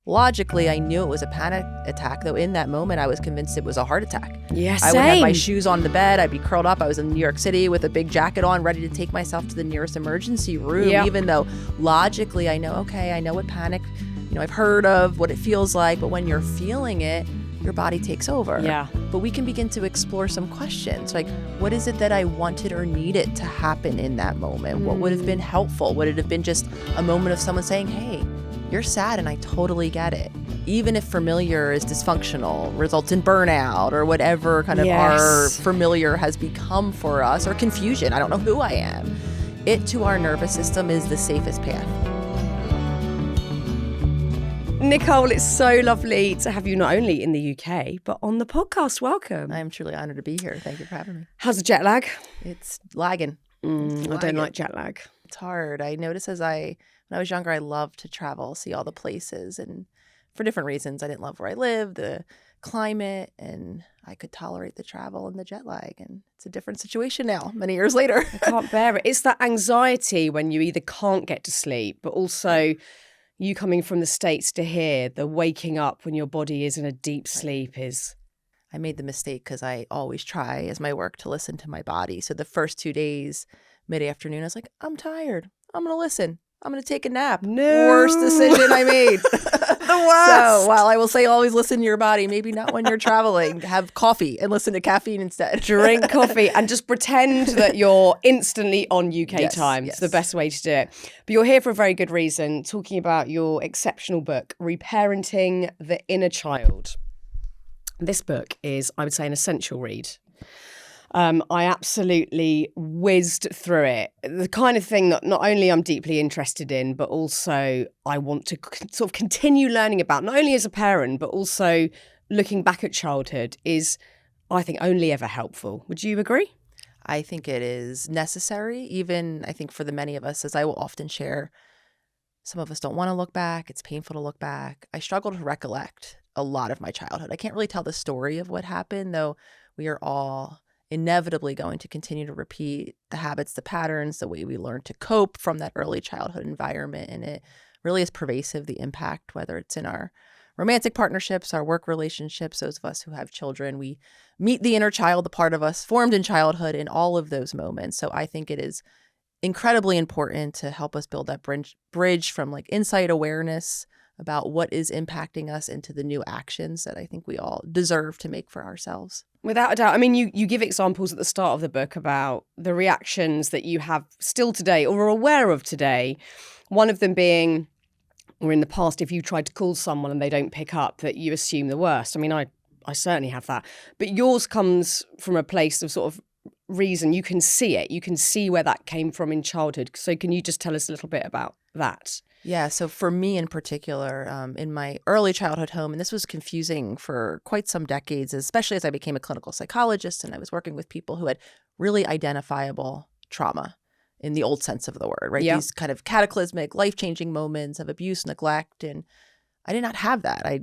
Logically, I knew it was a panic attack, though in that moment, I was convinced it was a heart attack. Yeah, I would have my same. shoes on the bed. I'd be curled up. I was in New York City with a big jacket on, ready to take myself to the nearest emergency room, Yep. even though logically I know, okay, I know what panic, I've heard of, what it feels like. But when you're feeling it, your body takes over. Yeah. But we can begin to explore some questions like, what is it that I wanted or needed to happen in that moment? What would have been helpful? Would it have been just a moment of someone saying, hey, you're sad and I totally get it. Even if familiar is dysfunctional, results in burnout or whatever kind of our familiar has become for us, or confusion, I don't know who I am. It to our nervous system is the safest path. Nicole, it's so lovely to have you not only in the UK, but on the podcast. Welcome. I'm truly honored to be here. Thank you for having me. How's the jet lag? It's lagging. I don't like jet lag. It's hard. I noticed when I was younger, I loved to travel, see all the places. And for different reasons, I didn't love where I lived, the climate, and I could tolerate the travel and the jet lag. And it's a different situation now, many years later. I can't bear it. It's that anxiety when you either can't get to sleep, but also you coming from the States to here, the waking up when your body is in a deep sleep is... I made the mistake because I always try as my work to listen to my body. So the first 2 days, mid-afternoon, I was like, I'm tired. I'm going to listen. I'm going to take a nap. No. Worst decision I made. The worst. So while I will say always listen to your body, maybe not when you're traveling. Have coffee and listen to caffeine instead. Drink coffee and just pretend that you're instantly on UK time. Yes. It's the best way to do it. But you're here for a very good reason, talking about your exceptional book, Reparenting the Inner Child. This book is, I would say, an essential read. I absolutely whizzed through it. The kind of thing that not only I'm deeply interested in, but also I want to sort of continue learning about, not only as a parent, but also looking back at childhood is, I think, only ever helpful. Would you agree? I think it is necessary, even I think for the many of us, as I will often share, some of us don't want to look back. It's painful to look back. I struggle to recollect a lot of my childhood. I can't really tell the story of what happened, though we are all inevitably going to continue to repeat the habits, the patterns, the way we learn to cope from that early childhood environment. And it really is pervasive, the impact, whether it's in our romantic partnerships, our work relationships, those of us who have children, we meet the inner child, the part of us formed in childhood in all of those moments. So I think it is incredibly important to help us build that bridge from like insight awareness about what is impacting us into the new actions that I think we all deserve to make for ourselves. Without a doubt. I mean, you give examples at the start of the book about the reactions that you have still today or are aware of today. One of them being, or in the past, if you tried to call someone and they don't pick up, that you assume the worst. I mean, I certainly have that. But yours comes from a place of sort of reason. You can see it. You can see where that came from in childhood. So can you just tell us a little bit about that? Yeah. So for me in particular, in my early childhood home, and this was confusing for quite some decades, especially as I became a clinical psychologist and I was working with people who had really identifiable trauma in the old sense of the word, right? Yep. These kind of cataclysmic, life-changing moments of abuse, neglect. And I did not have that. I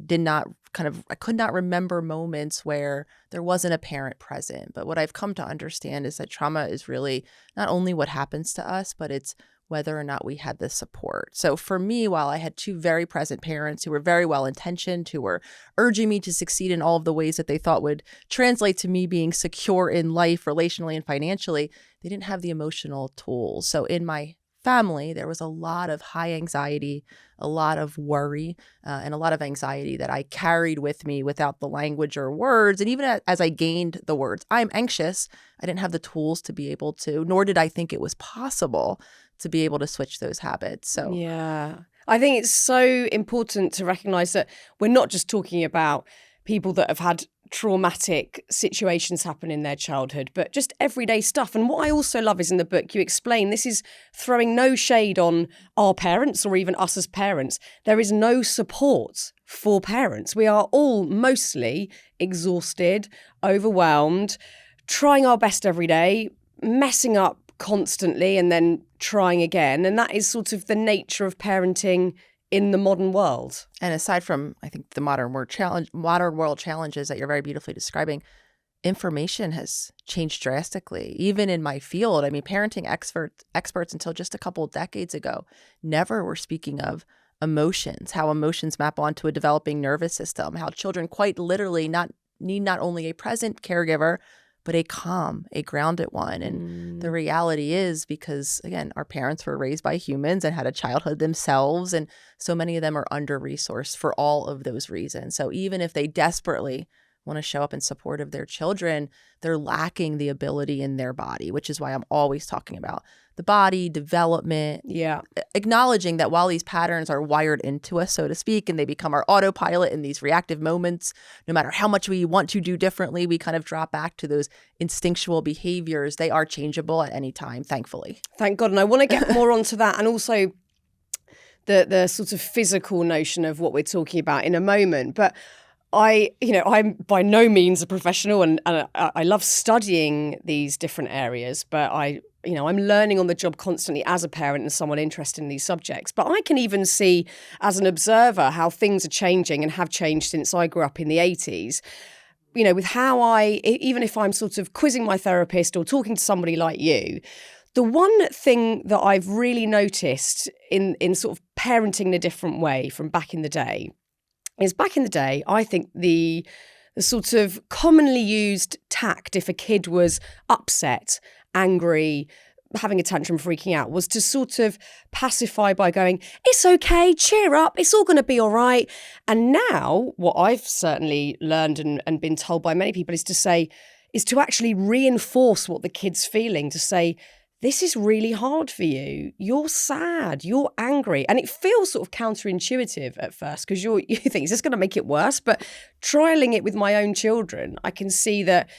could not remember moments where there wasn't a parent present. But what I've come to understand is that trauma is really not only what happens to us, but it's whether or not we had the support. So for me, while I had two very present parents who were very well-intentioned, who were urging me to succeed in all of the ways that they thought would translate to me being secure in life, relationally and financially, they didn't have the emotional tools. So in my family, there was a lot of high anxiety, a lot of worry, and a lot of anxiety that I carried with me without the language or words. And even as I gained the words, I'm anxious, I didn't have the tools to be able to, nor did I think it was possible to be able to switch those habits. So yeah, I think it's so important to recognize that we're not just talking about people that have had traumatic situations happen in their childhood, but just everyday stuff. And what I also love is in the book, you explain this is throwing no shade on our parents or even us as parents. There is no support for parents. We are all mostly exhausted, overwhelmed, trying our best every day, messing up constantly and then trying again. And that is sort of the nature of parenting in the modern world. And aside from, I think, the modern world challenges that you're very beautifully describing, information has changed drastically. Even in my field, I mean, parenting experts until just a couple of decades ago never were speaking of emotions, how emotions map onto a developing nervous system, how children quite literally need not only a present caregiver, but a calm, a grounded one. And the reality is, because again, our parents were raised by humans and had a childhood themselves, and so many of them are under-resourced for all of those reasons. So even if they desperately want to show up in support of their children, they're lacking the ability in their body, which is why I'm always talking about the body, development, acknowledging that while these patterns are wired into us, so to speak, and they become our autopilot in these reactive moments, no matter how much we want to do differently, we kind of drop back to those instinctual behaviors. They are changeable at any time, thankfully. Thank God. And I want to get more onto that, and also the sort of physical notion of what we're talking about in a moment. But I'm by no means a professional, and I love studying these different areas, but I'm learning on the job constantly as a parent and someone interested in these subjects. But I can even see as an observer how things are changing and have changed since I grew up in the 80s. With how even if I'm sort of quizzing my therapist or talking to somebody like you, the one thing that I've really noticed in sort of parenting in a different way from back in the day is back in the day, I think the sort of commonly used tact if a kid was upset, angry, having a tantrum, freaking out, was to sort of pacify by going, it's okay, cheer up, it's all going to be all right. And now what I've certainly learned and been told by many people is to actually reinforce what the kid's feeling, to say, this is really hard for you. You're sad. You're angry. And it feels sort of counterintuitive at first because you think, is this going to make it worse? But trialing it with my own children, I can see that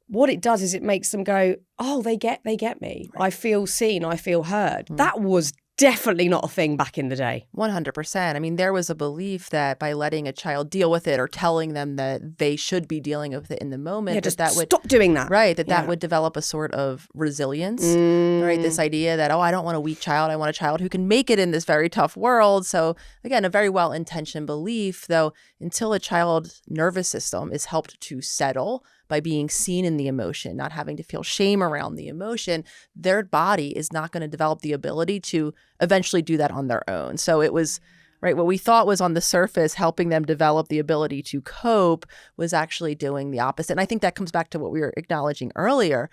what it does is it makes them go, oh, they get me. Right. I feel seen. I feel heard. That was definitely not a thing back in the day. 100%. I mean, there was a belief that by letting a child deal with it or telling them that they should be dealing with it in the moment, that would stop doing that. Right. That would develop a sort of resilience, right? This idea that, I don't want a weak child. I want a child who can make it in this very tough world. So again, a very well-intentioned belief, though, until a child's nervous system is helped to settle by being seen in the emotion, not having to feel shame around the emotion, their body is not going to develop the ability to eventually do that on their own. So it was, right, what we thought was on the surface helping them develop the ability to cope was actually doing the opposite. And I think that comes back to what we were acknowledging earlier.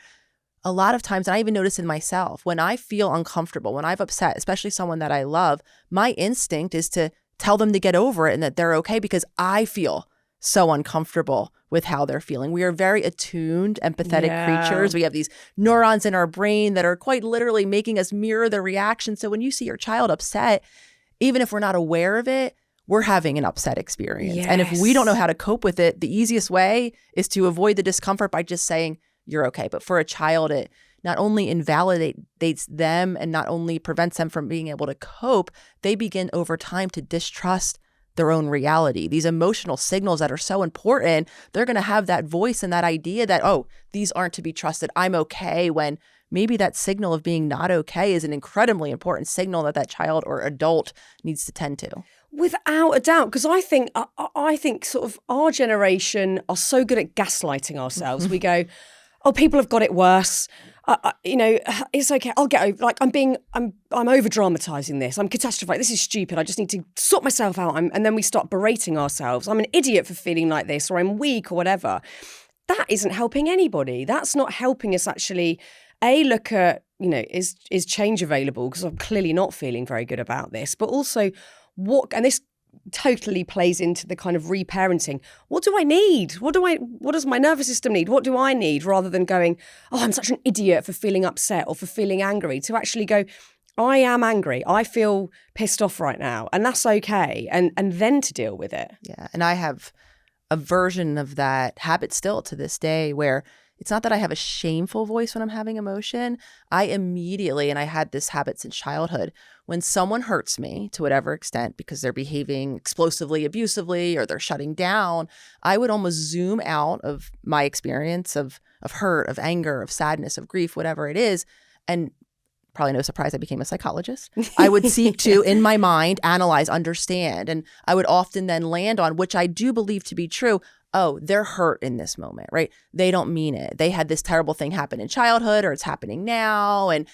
A lot of times, and I even notice in myself, when I feel uncomfortable, when I've upset, especially someone that I love, my instinct is to tell them to get over it and that they're okay because I feel so uncomfortable with how they're feeling. We are very attuned, empathetic creatures. We have these neurons in our brain that are quite literally making us mirror the reaction. So when you see your child upset, even if we're not aware of it, we're having an upset experience. Yes. And if we don't know how to cope with it, the easiest way is to avoid the discomfort by just saying, you're okay. But for a child, it not only invalidates them and not only prevents them from being able to cope, they begin over time to distrust their own reality. These emotional signals that are so important, they're going to have that voice and that idea that, oh, these aren't to be trusted. I'm okay, when maybe that signal of being not okay is an incredibly important signal that child or adult needs to tend to. Without a doubt, because I think sort of our generation are so good at gaslighting ourselves. We go, oh, people have got it worse. It's okay. I'll get over. Like I'm over dramatizing this. I'm catastrophizing. This is stupid. I just need to sort myself out. And then we start berating ourselves. I'm an idiot for feeling like this, or I'm weak, or whatever. That isn't helping anybody. That's not helping us actually. Look at, is change available? Because I'm clearly not feeling very good about this. But also, and this totally plays into the kind of reparenting. What do I need? What does my nervous system need? What do I need? Rather than going, oh, I'm such an idiot for feeling upset or for feeling angry, to actually go, I am angry. I feel pissed off right now. And that's okay. And then to deal with it. Yeah. And I have a version of that habit still to this day where it's not that I have a shameful voice when I'm having emotion. I immediately, and I had this habit since childhood, when someone hurts me to whatever extent because they're behaving explosively, abusively, or they're shutting down, I would almost zoom out of my experience of hurt, of anger, of sadness, of grief, whatever it is. And probably no surprise, I became a psychologist. I would seek to, in my mind, analyze, understand. And I would often then land on, which I do believe to be true, oh, they're hurt in this moment, right? They don't mean it. They had this terrible thing happen in childhood, or it's happening now. And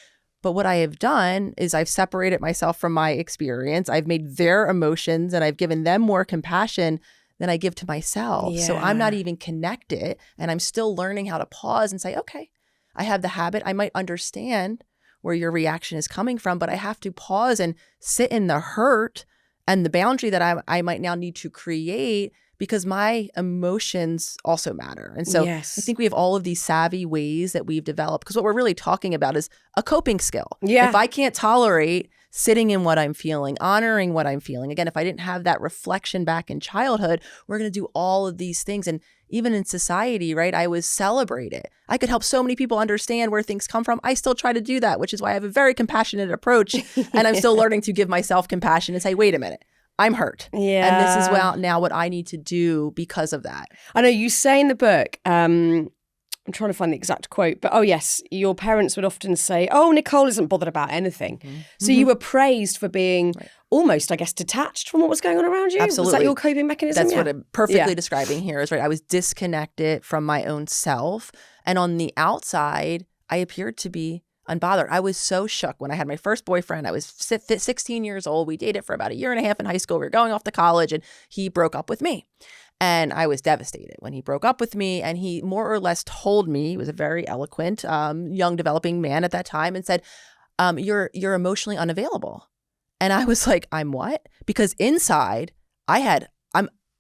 But what I have done is I've separated myself from my experience. I've made their emotions and I've given them more compassion than I give to myself. So I'm not even connected, and I'm still learning how to pause and say, okay, I have the habit. I might understand where your reaction is coming from, but I have to pause and sit in the hurt and the boundary that I might now need to create, because my emotions also matter. And so I think we have all of these savvy ways that we've developed, because what we're really talking about is a coping skill. If I can't tolerate sitting in what I'm feeling, honoring what I'm feeling, again, if I didn't have that reflection back in childhood, we're going to do all of these things. And even in society, right, I was celebrated. I could help so many people understand where things come from. I still try to do that, which is why I have a very compassionate approach. And I'm still learning to give myself compassion and say, wait a minute, I'm hurt. And this is now what I need to do because of that. I know you say in the book, I'm trying to find the exact quote, but yes, your parents would often say, oh, Nicole isn't bothered about anything. So you were praised for being almost, I guess, detached from what was going on around you? Absolutely. Was that your coping mechanism? That's what I'm perfectly describing here is right. I was disconnected from my own self. And on the outside, I appeared to be unbothered. I was so shook when I had my first boyfriend. I was 16 years old. We dated for about a year and a half in high school. We were going off to college, and he broke up with me. And I was devastated when he broke up with me. And he more or less told me, he was a very eloquent, young developing man at that time, and said, you're emotionally unavailable. And I was like, I'm what? Because inside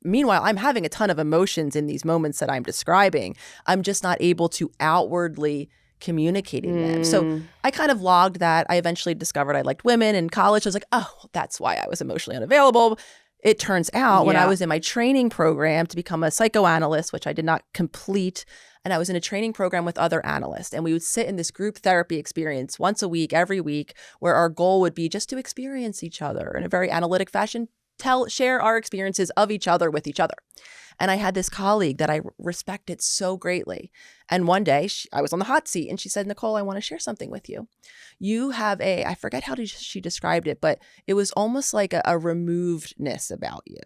meanwhile, I'm having a ton of emotions in these moments that I'm describing. I'm just not able to outwardly communicating them. So I kind of logged that. I eventually discovered I liked women in college. I was like, oh, that's why I was emotionally unavailable. It turns out when I was in my training program to become a psychoanalyst, which I did not complete, and I was in a training program with other analysts, and we would sit in this group therapy experience once a week, every week, where our goal would be just to experience each other in a very analytic fashion, share our experiences of each other with each other. And I had this colleague that I respected so greatly. And one day I was on the hot seat and she said, Nicole, I want to share something with you. You have I forget how she described it, but it was almost like a removedness about you.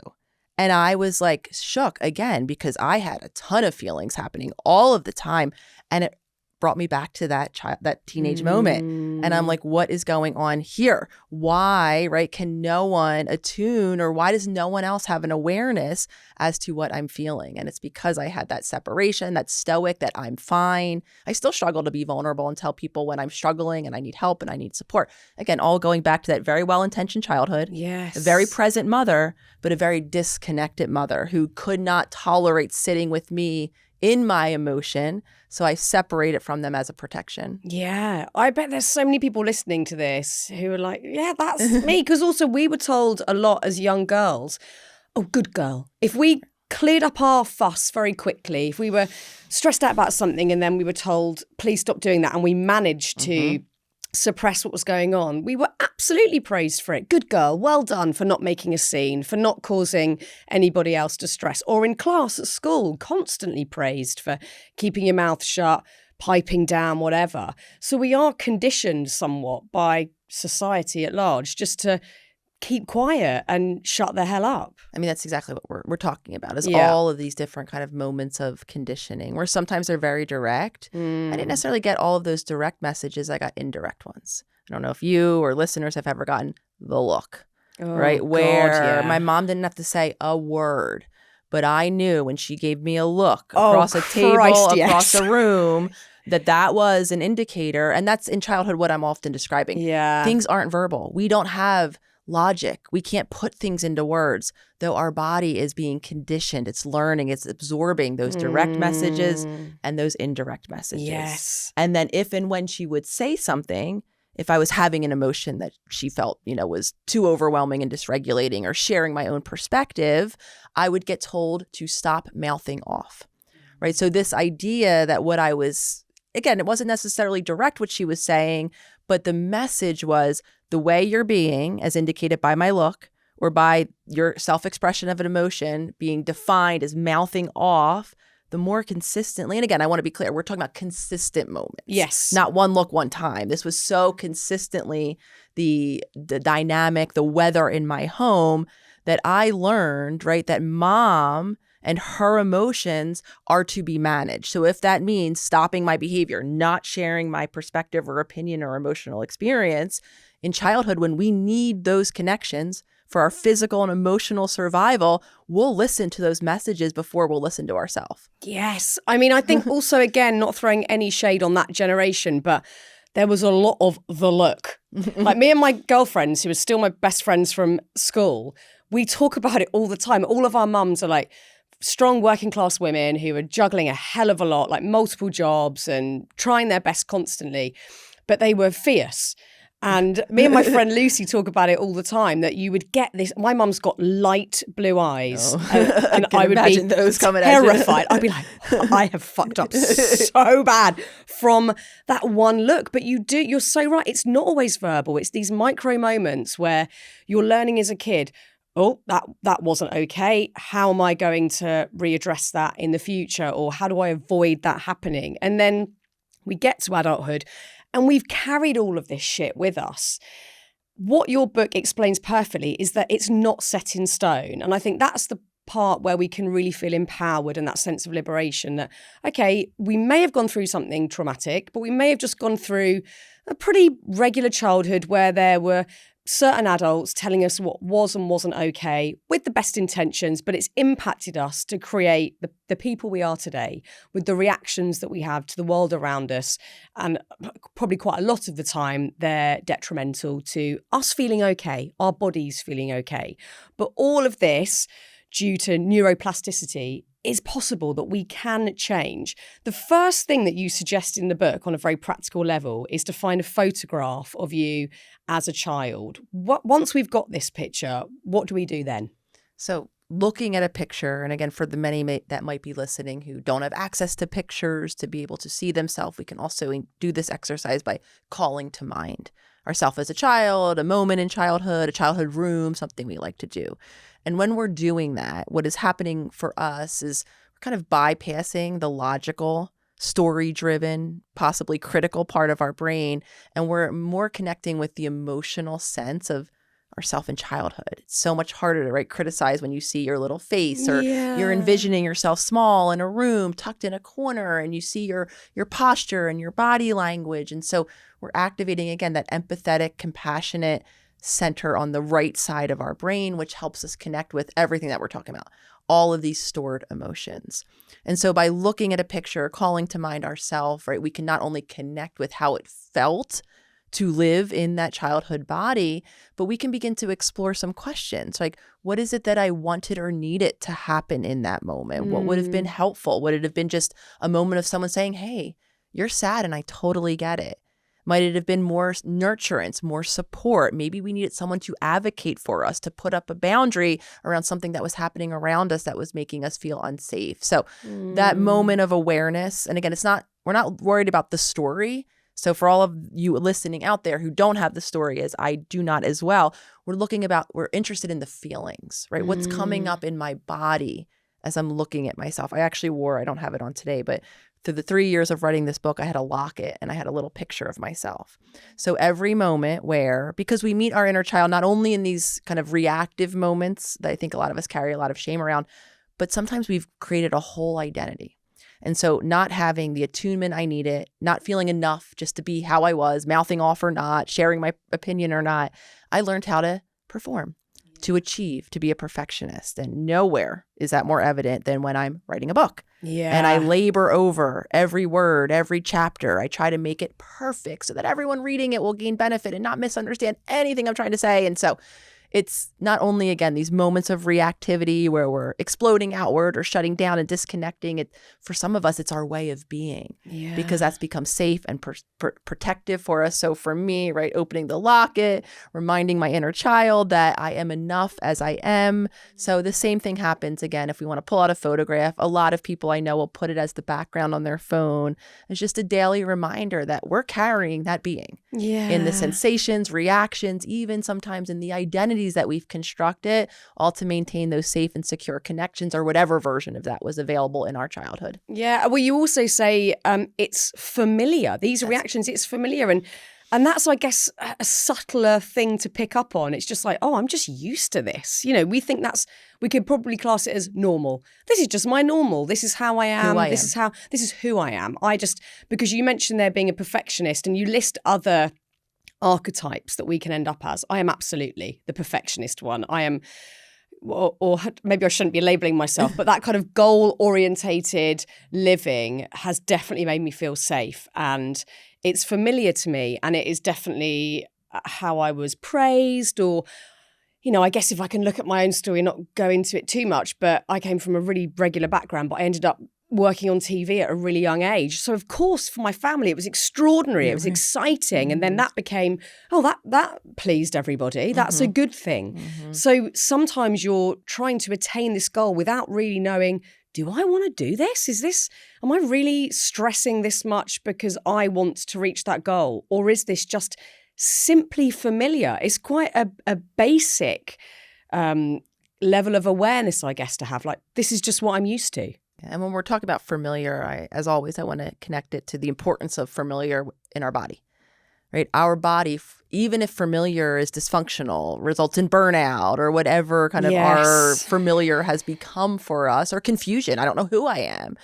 And I was like shook again, because I had a ton of feelings happening all of the time. And it brought me back to that teenage moment. And I'm like, what is going on here? Why, right? Can no one attune, or why does no one else have an awareness as to what I'm feeling? And it's because I had that separation, that stoic, that I'm fine. I still struggle to be vulnerable and tell people when I'm struggling and I need help and I need support. Again, all going back to that very well-intentioned childhood. Yes. A very present mother, but a very disconnected mother who could not tolerate sitting with me in my emotion. So I separate it from them as a protection. Yeah. I bet there's so many people listening to this who are like, yeah, that's me. Because also we were told a lot as young girls, oh, good girl. If we cleared up our fuss very quickly, if we were stressed out about something and then we were told, please stop doing that, and we managed to suppress what was going on, we were absolutely praised for it. Good girl, well done for not making a scene, for not causing anybody else distress. Or in class at school, constantly praised for keeping your mouth shut, piping down, whatever. So we are conditioned somewhat by society at large just to keep quiet and shut the hell up. I mean, that's exactly what we're talking about, is all of these different kind of moments of conditioning where sometimes they're very direct. I didn't necessarily get all of those direct messages. I got indirect ones. I don't know if you or listeners have ever gotten the look, right? Where my mom didn't have to say a word, but I knew when she gave me a look across a table, across a room, that was an indicator. And that's in childhood what I'm often describing. Things aren't verbal. We don't have logic. We can't put things into words, though our body is being conditioned. It's learning, it's absorbing those direct messages and those indirect messages. Yes. And then if and when she would say something, if I was having an emotion that she felt, was too overwhelming and dysregulating, or sharing my own perspective, I would get told to stop mouthing off, right? So this idea that what I was, again, it wasn't necessarily direct what she was saying, but the message was the way you're being, as indicated by my look or by your self-expression of an emotion being defined as mouthing off, the more consistently, and again, I want to be clear, we're talking about consistent moments. Yes. Not one look, one time. This was so consistently the dynamic, the weather in my home that I learned, right, that mom and her emotions are to be managed. So if that means stopping my behavior, not sharing my perspective or opinion or emotional experience in childhood, when we need those connections for our physical and emotional survival, we'll listen to those messages before we'll listen to ourselves. Yes. I mean, I think also, again, not throwing any shade on that generation, but there was a lot of the look. Like me and my girlfriends, who are still my best friends from school, we talk about it all the time. All of our mums are like strong working class women who are juggling a hell of a lot, like multiple jobs and trying their best constantly, but they were fierce. And me and my friend Lucy talk about it all the time, that you would get this. My mum's got light blue eyes, and I would be those coming terrified. I'd be like, I have fucked up so bad from that one look. But you're so right. It's not always verbal. It's these micro moments where you're learning as a kid, oh, that wasn't okay. How am I going to readdress that in the future? Or how do I avoid that happening? And then we get to adulthood, and we've carried all of this shit with us. What your book explains perfectly is that it's not set in stone. And I think that's the part where we can really feel empowered and that sense of liberation that, okay, we may have gone through something traumatic, but we may have just gone through a pretty regular childhood where there were certain adults telling us what was and wasn't okay with the best intentions, but it's impacted us to create the people we are today with the reactions that we have to the world around us. And probably quite a lot of the time, they're detrimental to us feeling okay, our bodies feeling okay. But all of this, due to neuroplasticity, is possible, that we can change. The first thing that you suggest in the book on a very practical level is to find a photograph of you as a child. Once we've got this picture, what do we do then? So looking at a picture, and again, for the many that might be listening who don't have access to pictures to be able to see themselves, we can also do this exercise by calling to mind ourselves as a child, a moment in childhood, a childhood room, something we like to do. And when we're doing that, what is happening for us is we're kind of bypassing the logical, story-driven, possibly critical part of our brain, and we're more connecting with the emotional sense of ourself in childhood. It's so much harder to criticize when you see your little face, or you're envisioning yourself small in a room, tucked in a corner, and you see your posture and your body language. And so we're activating, again, that empathetic, compassionate center on the right side of our brain, which helps us connect with everything that we're talking about, all of these stored emotions. And so by looking at a picture, calling to mind ourselves, we can not only connect with how it felt to live in that childhood body, but we can begin to explore some questions like, what is it that I wanted or needed to happen in that moment? What would have been helpful? Would it have been just a moment of someone saying, hey, you're sad and I totally get it? Might it have been more nurturance, more support? Maybe we needed someone to advocate for us, to put up a boundary around something that was happening around us that was making us feel unsafe. So that moment of awareness, and again, we're not worried about the story. So for all of you listening out there who don't have the story, as I do not as well, we're interested in the feelings, right? What's coming up in my body as I'm looking at myself. I don't have it on today, but through the 3 years of writing this book, I had a locket and I had a little picture of myself. So every moment because we meet our inner child, not only in these kind of reactive moments that I think a lot of us carry a lot of shame around, but sometimes we've created a whole identity. And so not having the attunement I needed, not feeling enough just to be how I was, mouthing off or not, sharing my opinion or not, I learned how to perform, to achieve, to be a perfectionist. And nowhere is that more evident than when I'm writing a book. Yeah. And I labor over every word, every chapter. I try to make it perfect so that everyone reading it will gain benefit and not misunderstand anything I'm trying to say. And so it's not only, again, these moments of reactivity where we're exploding outward or shutting down and disconnecting. For some of us, it's our way of being because that's become safe and protective for us. So for me, opening the locket, reminding my inner child that I am enough as I am. So the same thing happens again. If we want to pull out a photograph, a lot of people I know will put it as the background on their phone. It's just a daily reminder that we're carrying that being in the sensations, reactions, even sometimes in the identities that we've constructed, all to maintain those safe and secure connections or whatever version of that was available in our childhood. Yeah. Well, you also say it's familiar. These reactions, it's familiar. And And that's, I guess, a subtler thing to pick up on. It's just like, oh, I'm just used to this. You know, we think we could probably class it as normal. This is just my normal. This is how I am. This is who I am. Because you mentioned there being a perfectionist and you list other archetypes that we can end up as. I am absolutely the perfectionist one. I am, or maybe I shouldn't be labeling myself, but that kind of goal-orientated living has definitely made me feel safe, and it's familiar to me, and it is definitely how I was praised. Or, you know, I guess if I can look at my own story, not go into it too much, but I came from a really regular background, but I ended up working on TV at a really young age. So of course, for my family, it was extraordinary. It was exciting. And then that became, that pleased everybody. That's a good thing. So sometimes you're trying to attain this goal without really knowing, do I want to do this? Am I really stressing this much because I want to reach that goal? Or is this just simply familiar? It's quite a basic level of awareness, I guess, to have. Like, this is just what I'm used to. And when we're talking about familiar, as always, I want to connect it to the importance of familiar in our body, right? Our body, even if familiar is dysfunctional, results in burnout or whatever kind of our familiar has become for us, or confusion, I don't know who I am,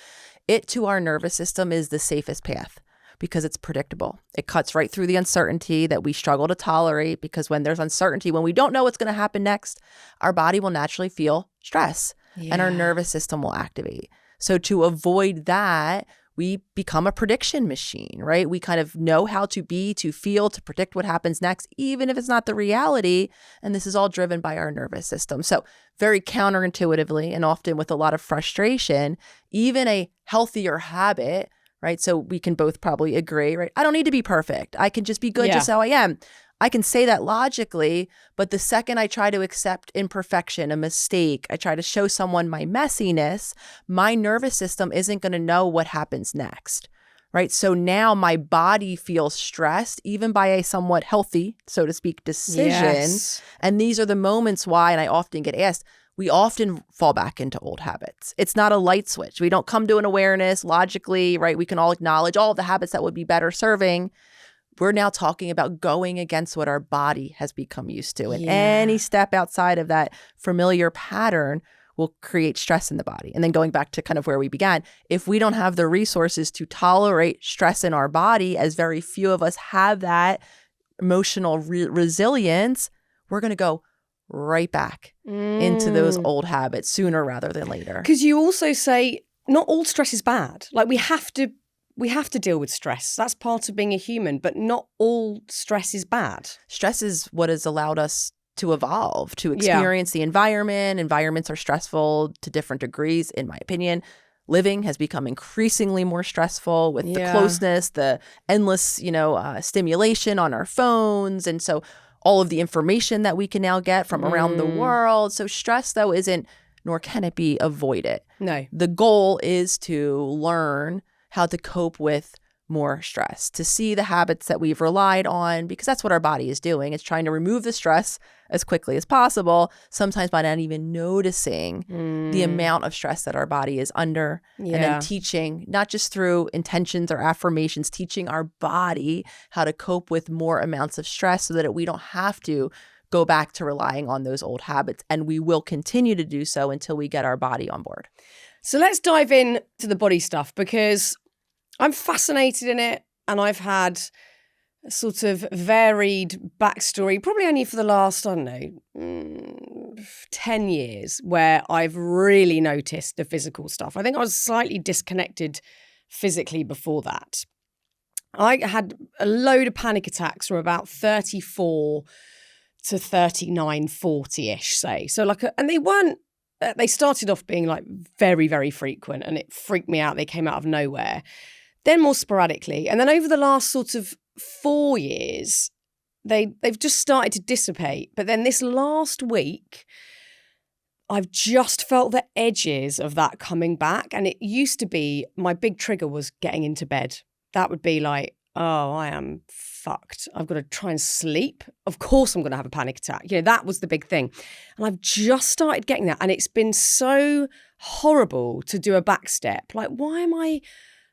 it to our nervous system is the safest path because it's predictable. It cuts right through the uncertainty that we struggle to tolerate, because when there's uncertainty, when we don't know what's going to happen next, our body will naturally feel stress and our nervous system will activate. So to avoid that, we become a prediction machine, right? We kind of know how to be, to feel, to predict what happens next, even if it's not the reality. And this is all driven by our nervous system. So very counterintuitively, and often with a lot of frustration, even a healthier habit, right? So we can both probably agree, right? I don't need to be perfect. I can just be good just how I am. I can say that logically, but the second I try to accept imperfection, a mistake, I try to show someone my messiness, my nervous system isn't going to know what happens next, right? So now my body feels stressed, even by a somewhat healthy, so to speak, decision. And these are the moments why, and I often get asked, we often fall back into old habits. It's not a light switch. We don't come to an awareness logically, right? We can all acknowledge all of the habits that would be better serving. We're now talking about going against what our body has become used to. And any step outside of that familiar pattern will create stress in the body. And then going back to kind of where we began, if we don't have the resources to tolerate stress in our body, as very few of us have that emotional resilience, we're going to go right back into those old habits sooner rather than later. Because you also say not all stress is bad. Like, we have to deal with stress. That's part of being a human, but not all stress is bad. Stress is what has allowed us to evolve, to experience the environment. Environments are stressful to different degrees, in my opinion. Living has become increasingly more stressful with the closeness, the endless, stimulation on our phones. And so all of the information that we can now get from around the world. So stress, though, isn't, nor can it be, avoided. No. The goal is to learn how to cope with more stress, to see the habits that we've relied on, because that's what our body is doing. It's trying to remove the stress as quickly as possible, sometimes by not even noticing the amount of stress that our body is under. And then teaching, not just through intentions or affirmations, teaching our body how to cope with more amounts of stress so that we don't have to go back to relying on those old habits. And we will continue to do so until we get our body on board. So let's dive in to the body stuff, because I'm fascinated in it, and I've had a sort of varied backstory, probably only for the last, 10 years, where I've really noticed the physical stuff. I think I was slightly disconnected physically before that. I had a load of panic attacks from about 34 to 39, 40-ish, say. So and they started off being like very, very frequent, and it freaked me out. They came out of nowhere. Then more sporadically. And then over the last sort of 4 years, they've just started to dissipate. But then this last week, I've just felt the edges of that coming back. And it used to be, my big trigger was getting into bed. That would be like, oh, I am fucked. I've got to try and sleep. Of course I'm going to have a panic attack. That was the big thing. And I've just started getting that. And it's been so horrible to do a back step. Like, why am I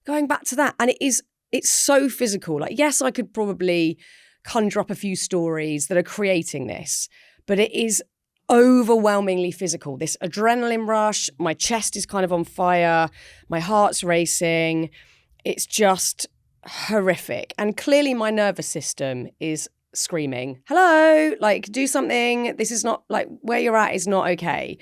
going back to that? And it is it's so physical. Like, yes, I could probably conjure up a few stories that are creating this, but it is overwhelmingly physical. This adrenaline rush, my chest is kind of on fire, my heart's racing. It's just horrific. And clearly my nervous system is screaming, hello, like, do something. This is not, like, where you're at is not okay.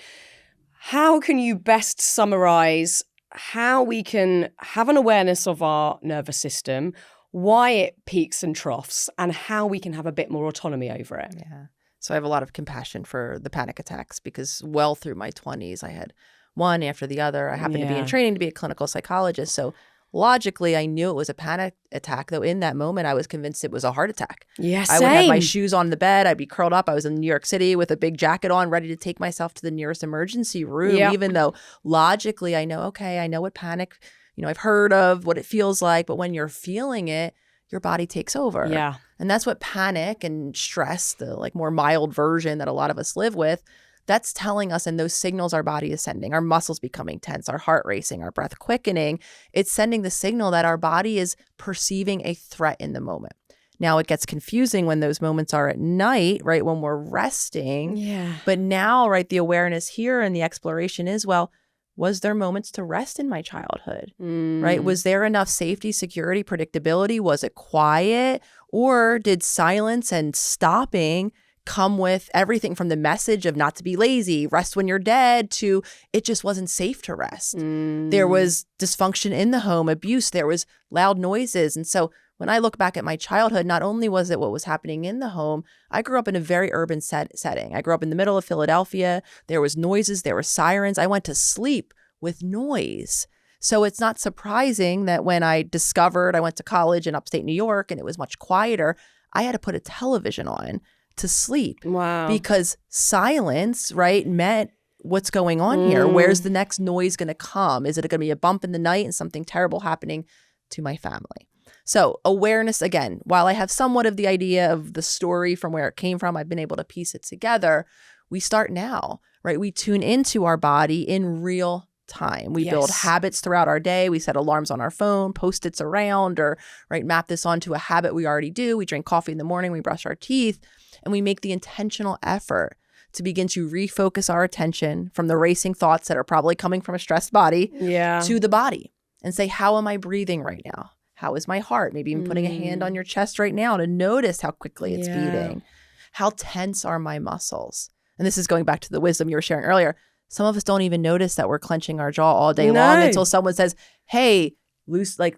How can you best summarize how we can have an awareness of our nervous system, why it peaks and troughs, and how we can have a bit more autonomy over it? Yeah. So I have a lot of compassion for the panic attacks because well through my 20s, I had one after the other. I happened to be in training to be a clinical psychologist. So logically, I knew it was a panic attack, though in that moment, I was convinced it was a heart attack. Yeah, I would have my same. shoes on the bed. I'd be curled up. I was in New York City with a big jacket on, ready to take myself to the nearest emergency room, Yep. even though logically I know, okay, I know what panic, I've heard of what it feels like. But when you're feeling it, your body takes over. Yeah. And that's what panic and stress, the like more mild version that a lot of us live with, that's telling us, and those signals our body is sending, our muscles becoming tense, our heart racing, our breath quickening, it's sending the signal that our body is perceiving a threat in the moment. Now, it gets confusing when those moments are at night, right, when we're resting. Yeah. But now, right, the awareness here and the exploration is, well, was there moments to rest in my childhood, right? Was there enough safety, security, predictability? Was it quiet? Or did silence and stopping come with everything from the message of not to be lazy, rest when you're dead, to it just wasn't safe to rest? There was dysfunction in the home, abuse, there was loud noises. And so when I look back at my childhood, not only was it what was happening in the home, I grew up in a very urban setting. I grew up in the middle of Philadelphia. There was noises, there were sirens. I went to sleep with noise. So it's not surprising that when I went to college in upstate New York and it was much quieter, I had to put a television on to sleep. Wow. Because silence, right, meant what's going on here? Where's the next noise going to come? Is it going to be a bump in the night and something terrible happening to my family? So awareness, again, while I have somewhat of the idea of the story from where it came from, I've been able to piece it together. We start now, right? We tune into our body in real time. We build habits throughout our day. We set alarms on our phone, Post-its around, or right, map this onto a habit we already do. We drink coffee in the morning, we brush our teeth, and we make the intentional effort to begin to refocus our attention from the racing thoughts that are probably coming from a stressed body to the body and say, how am I breathing right now? How is my heart? Maybe even putting a hand on your chest right now to notice how quickly it's beating. How tense are my muscles? And this is going back to the wisdom you were sharing earlier. Some of us don't even notice that we're clenching our jaw all day long until someone says, hey, loose, like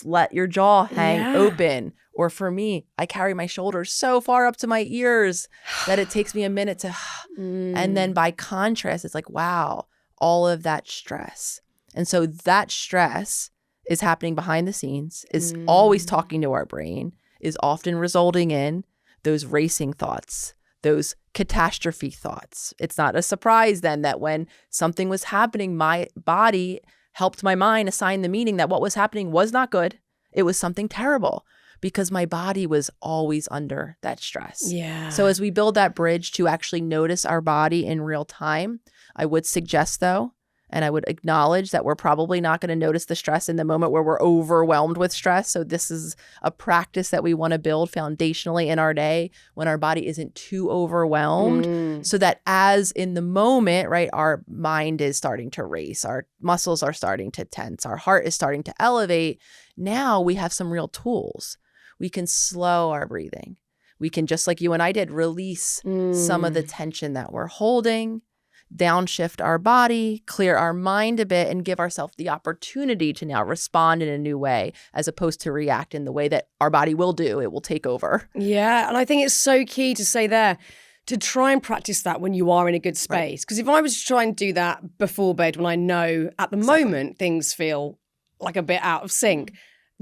let your jaw hang open. Or for me, I carry my shoulders so far up to my ears that it takes me a minute to, and then by contrast, it's like, wow, all of that stress. And so that stress is happening behind the scenes, is always talking to our brain, is often resulting in those racing thoughts, those catastrophe thoughts. It's not a surprise then that when something was happening, my body helped my mind assign the meaning that what was happening was not good. It was something terrible because my body was always under that stress. Yeah. So as we build that bridge to actually notice our body in real time, I would suggest though, and I would acknowledge that we're probably not going to notice the stress in the moment where we're overwhelmed with stress. So this is a practice that we want to build foundationally in our day when our body isn't too overwhelmed, so that as in the moment, right, our mind is starting to race, our muscles are starting to tense, our heart is starting to elevate. Now we have some real tools. We can slow our breathing. We can, just like you and I did, release some of the tension that we're holding, downshift our body, clear our mind a bit, and give ourselves the opportunity to now respond in a new way as opposed to react in the way that our body will do. It will take over. Yeah. And I think it's so key to say there, to try and practice that when you are in a good space. Because if I was to try and do that before bed when I know at the moment things feel like a bit out of sync,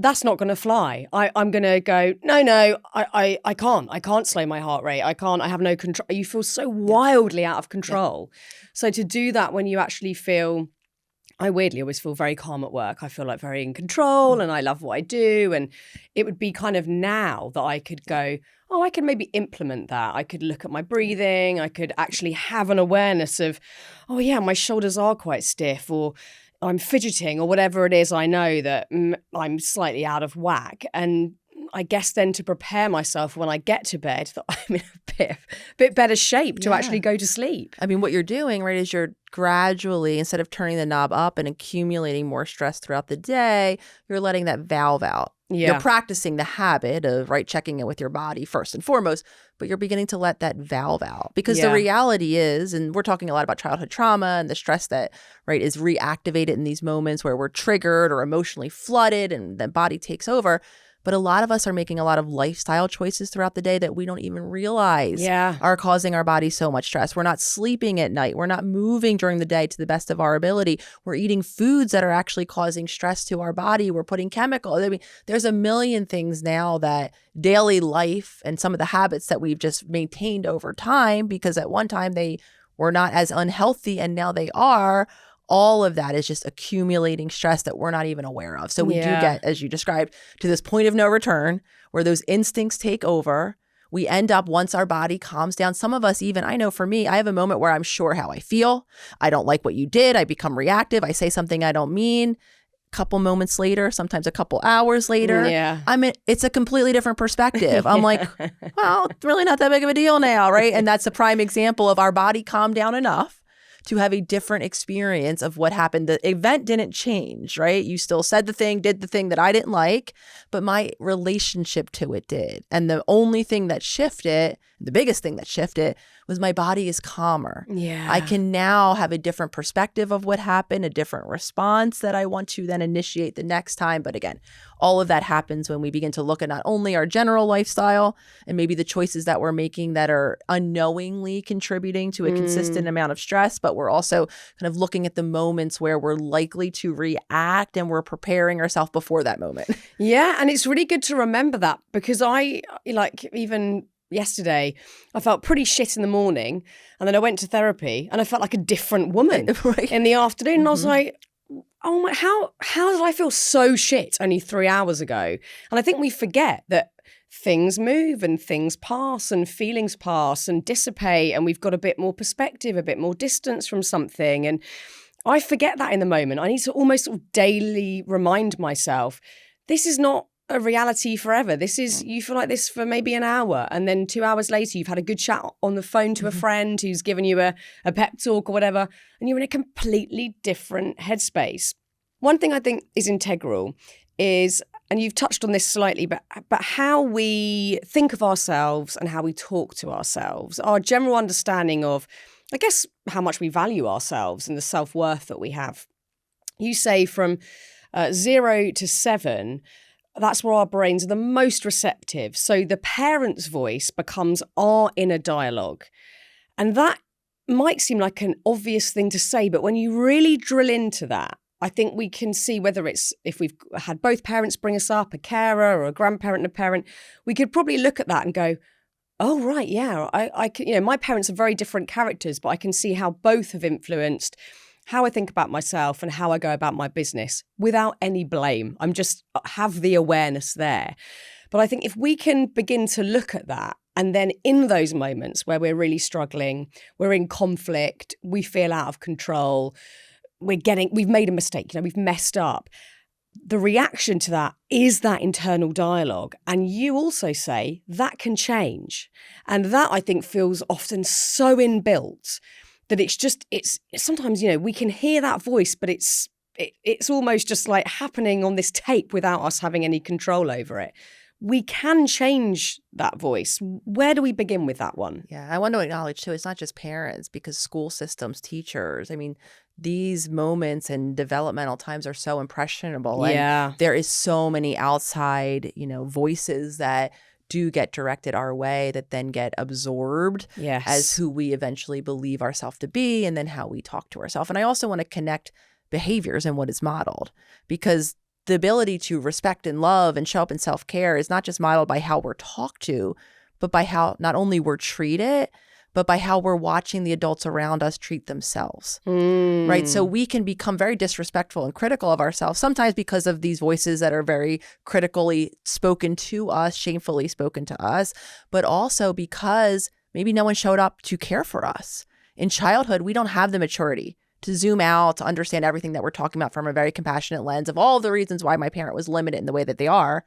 that's not going to fly. I'm going to go, no, I can't slow my heart rate. I have no control. You feel so wildly out of control. So to do that when you actually feel, I weirdly always feel very calm at work. I feel like very in control and I love what I do. And it would be kind of now that I could go, oh, I could maybe implement that. I could look at my breathing. I could actually have an awareness of, oh yeah, my shoulders are quite stiff, or I'm fidgeting or whatever it is, I know that I'm slightly out of whack. And I guess then to prepare myself when I get to bed that I'm in a bit better shape to actually go to sleep. I mean, what you're doing, right, is you're gradually, instead of turning the knob up and accumulating more stress throughout the day, you're letting that valve out. Yeah. You're practicing the habit of, right, checking in with your body first and foremost, but you're beginning to let that valve out. Because the reality is, and we're talking a lot about childhood trauma and the stress that, right, is reactivated in these moments where we're triggered or emotionally flooded and the body takes over. But a lot of us are making a lot of lifestyle choices throughout the day that we don't even realize are causing our body so much stress. We're not sleeping at night. We're not moving during the day to the best of our ability. We're eating foods that are actually causing stress to our body. We're putting chemicals. I mean, there's a million things now that daily life and some of the habits that we've just maintained over time, because at one time they were not as unhealthy and now they are. All of that is just accumulating stress that we're not even aware of. So we do get, as you described, to this point of no return where those instincts take over. We end up, once our body calms down, some of us even, I know for me, I have a moment where I'm sure how I feel. I don't like what you did. I become reactive. I say something I don't mean. A couple moments later, sometimes a couple hours later, it's a completely different perspective. I'm like, well, it's really not that big of a deal now, right? And that's a prime example of our body calmed down enough to have a different experience of what happened. The event didn't change, right? You still said the thing, did the thing that I didn't like, but my relationship to it did. And the only thing that shifted, the biggest thing that shifted, was my body is calmer. I can now have a different perspective of what happened, a different response that I want to then initiate the next time. But again, all of that happens when we begin to look at not only our general lifestyle and maybe the choices that we're making that are unknowingly contributing to a consistent amount of stress, but we're also kind of looking at the moments where we're likely to react and we're preparing ourselves before that moment. Yeah, and it's really good to remember that, because I, like, even yesterday, I felt pretty shit in the morning, and then I went to therapy and I felt like a different woman in the afternoon. And I was like, oh my, how did I feel so shit only 3 hours ago? And I think we forget that things move and things pass and feelings pass and dissipate, and we've got a bit more perspective, a bit more distance from something. And I forget that in the moment. I need to almost sort of daily remind myself, this is not a reality forever. This is, you feel like this for maybe an hour, and then 2 hours later you've had a good chat on the phone to a friend who's given you a pep talk or whatever, and you're in a completely different headspace. One thing I think is integral is, and you've touched on this slightly, but how we think of ourselves and how we talk to ourselves, our general understanding of, I guess, how much we value ourselves and the self-worth that we have. You say from 0 to 7, that's where our brains are the most receptive. So the parent's voice becomes our inner dialogue. And that might seem like an obvious thing to say, but when you really drill into that, I think we can see whether it's, if we've had both parents bring us up, a carer or a grandparent and a parent, we could probably look at that and go, oh, right, yeah, I can, you know, my parents are very different characters, but I can see how both have influenced how I think about myself and how I go about my business without any blame. I'm just have the awareness there. But I think if we can begin to look at that, and then in those moments where we're really struggling, we're in conflict, we feel out of control, we've made a mistake, you know, we've messed up. The reaction to that is that internal dialogue. And you also say that can change. And that, I think, feels often so inbuilt that it's sometimes, you know, we can hear that voice, but it's almost just like happening on this tape without us having any control over it. We can change that voice. Where do we begin with that one? Yeah, I want to acknowledge too, it's not just parents, because school systems, teachers, I mean, these moments and developmental times are so impressionable. And there is so many outside, you know, voices that do get directed our way that then get absorbed as who we eventually believe ourselves to be, and then how we talk to ourselves. And I also want to connect behaviors and what is modeled, because the ability to respect and love and show up in self-care is not just modeled by how we're talked to, but by how not only we're treated, but by how we're watching the adults around us treat themselves, right? So we can become very disrespectful and critical of ourselves, sometimes because of these voices that are very critically spoken to us, shamefully spoken to us, but also because maybe no one showed up to care for us. In childhood, we don't have the maturity to zoom out, to understand everything that we're talking about from a very compassionate lens of all the reasons why my parent was limited in the way that they are,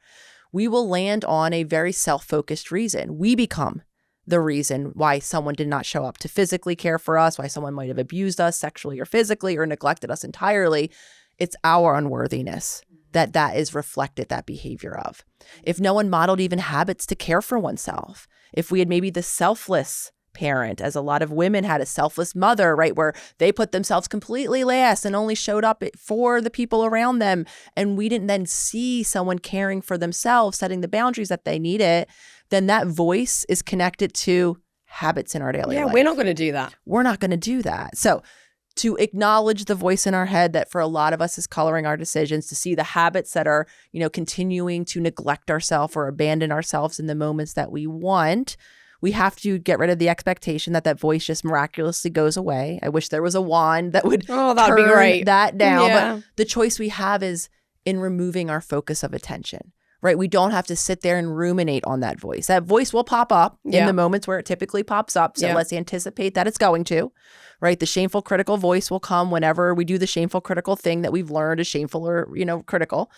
we will land on a very self-focused reason. We become the reason why someone did not show up to physically care for us, why someone might have abused us sexually or physically or neglected us entirely. It's our unworthiness that is reflected, that behavior of. If no one modeled even habits to care for oneself, if we had maybe the selfless parent, as a lot of women had a selfless mother, right, where they put themselves completely last and only showed up for the people around them, and we didn't then see someone caring for themselves, setting the boundaries that they needed, then that voice is connected to habits in our daily life. Yeah, we're not going to do that. We're not going to do that. So to acknowledge the voice in our head that for a lot of us is coloring our decisions, to see the habits that are, continuing to neglect ourselves or abandon ourselves in the moments that we want, we have to get rid of the expectation that voice just miraculously goes away. I wish there was a wand that would that'd be great. That down. Yeah. But the choice we have is in removing our focus of attention, right? We don't have to sit there and ruminate on that voice. That voice will pop up in the moments where it typically pops up. So let's anticipate that it's going to, right? The shameful, critical voice will come whenever we do the shameful, critical thing that we've learned is shameful or, critical.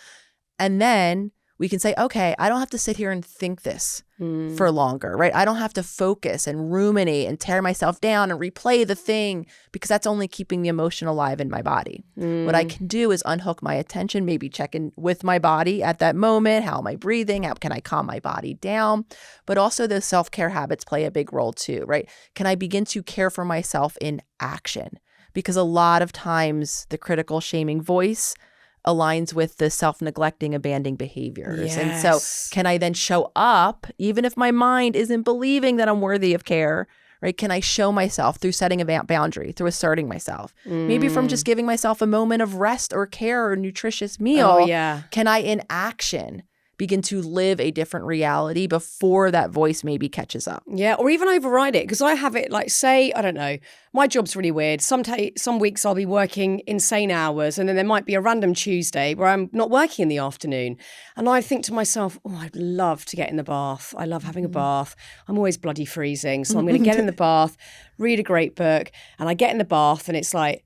And then we can say, okay, I don't have to sit here and think this for longer, right? I don't have to focus and ruminate and tear myself down and replay the thing because that's only keeping the emotion alive in my body. What I can do is unhook my attention, maybe check in with my body at that moment. How am I breathing? How can I calm my body down? But also the self-care habits play a big role too, right? Can I begin to care for myself in action? Because a lot of times the critical shaming voice aligns with the self-neglecting, abandoning behaviors. And so can I then show up, even if my mind isn't believing that I'm worthy of care, right? Can I show myself through setting a boundary, through asserting myself? Maybe from just giving myself a moment of rest or care or a nutritious meal. Can I, in action, begin to live a different reality before that voice maybe catches up? Yeah, or even override it. Because I have it like, say, I don't know, my job's really weird. Some weeks I'll be working insane hours, and then there might be a random Tuesday where I'm not working in the afternoon. And I think to myself, oh, I'd love to get in the bath. I love having a bath. I'm always bloody freezing. So I'm going to get in the bath, read a great book. And I get in the bath and it's like,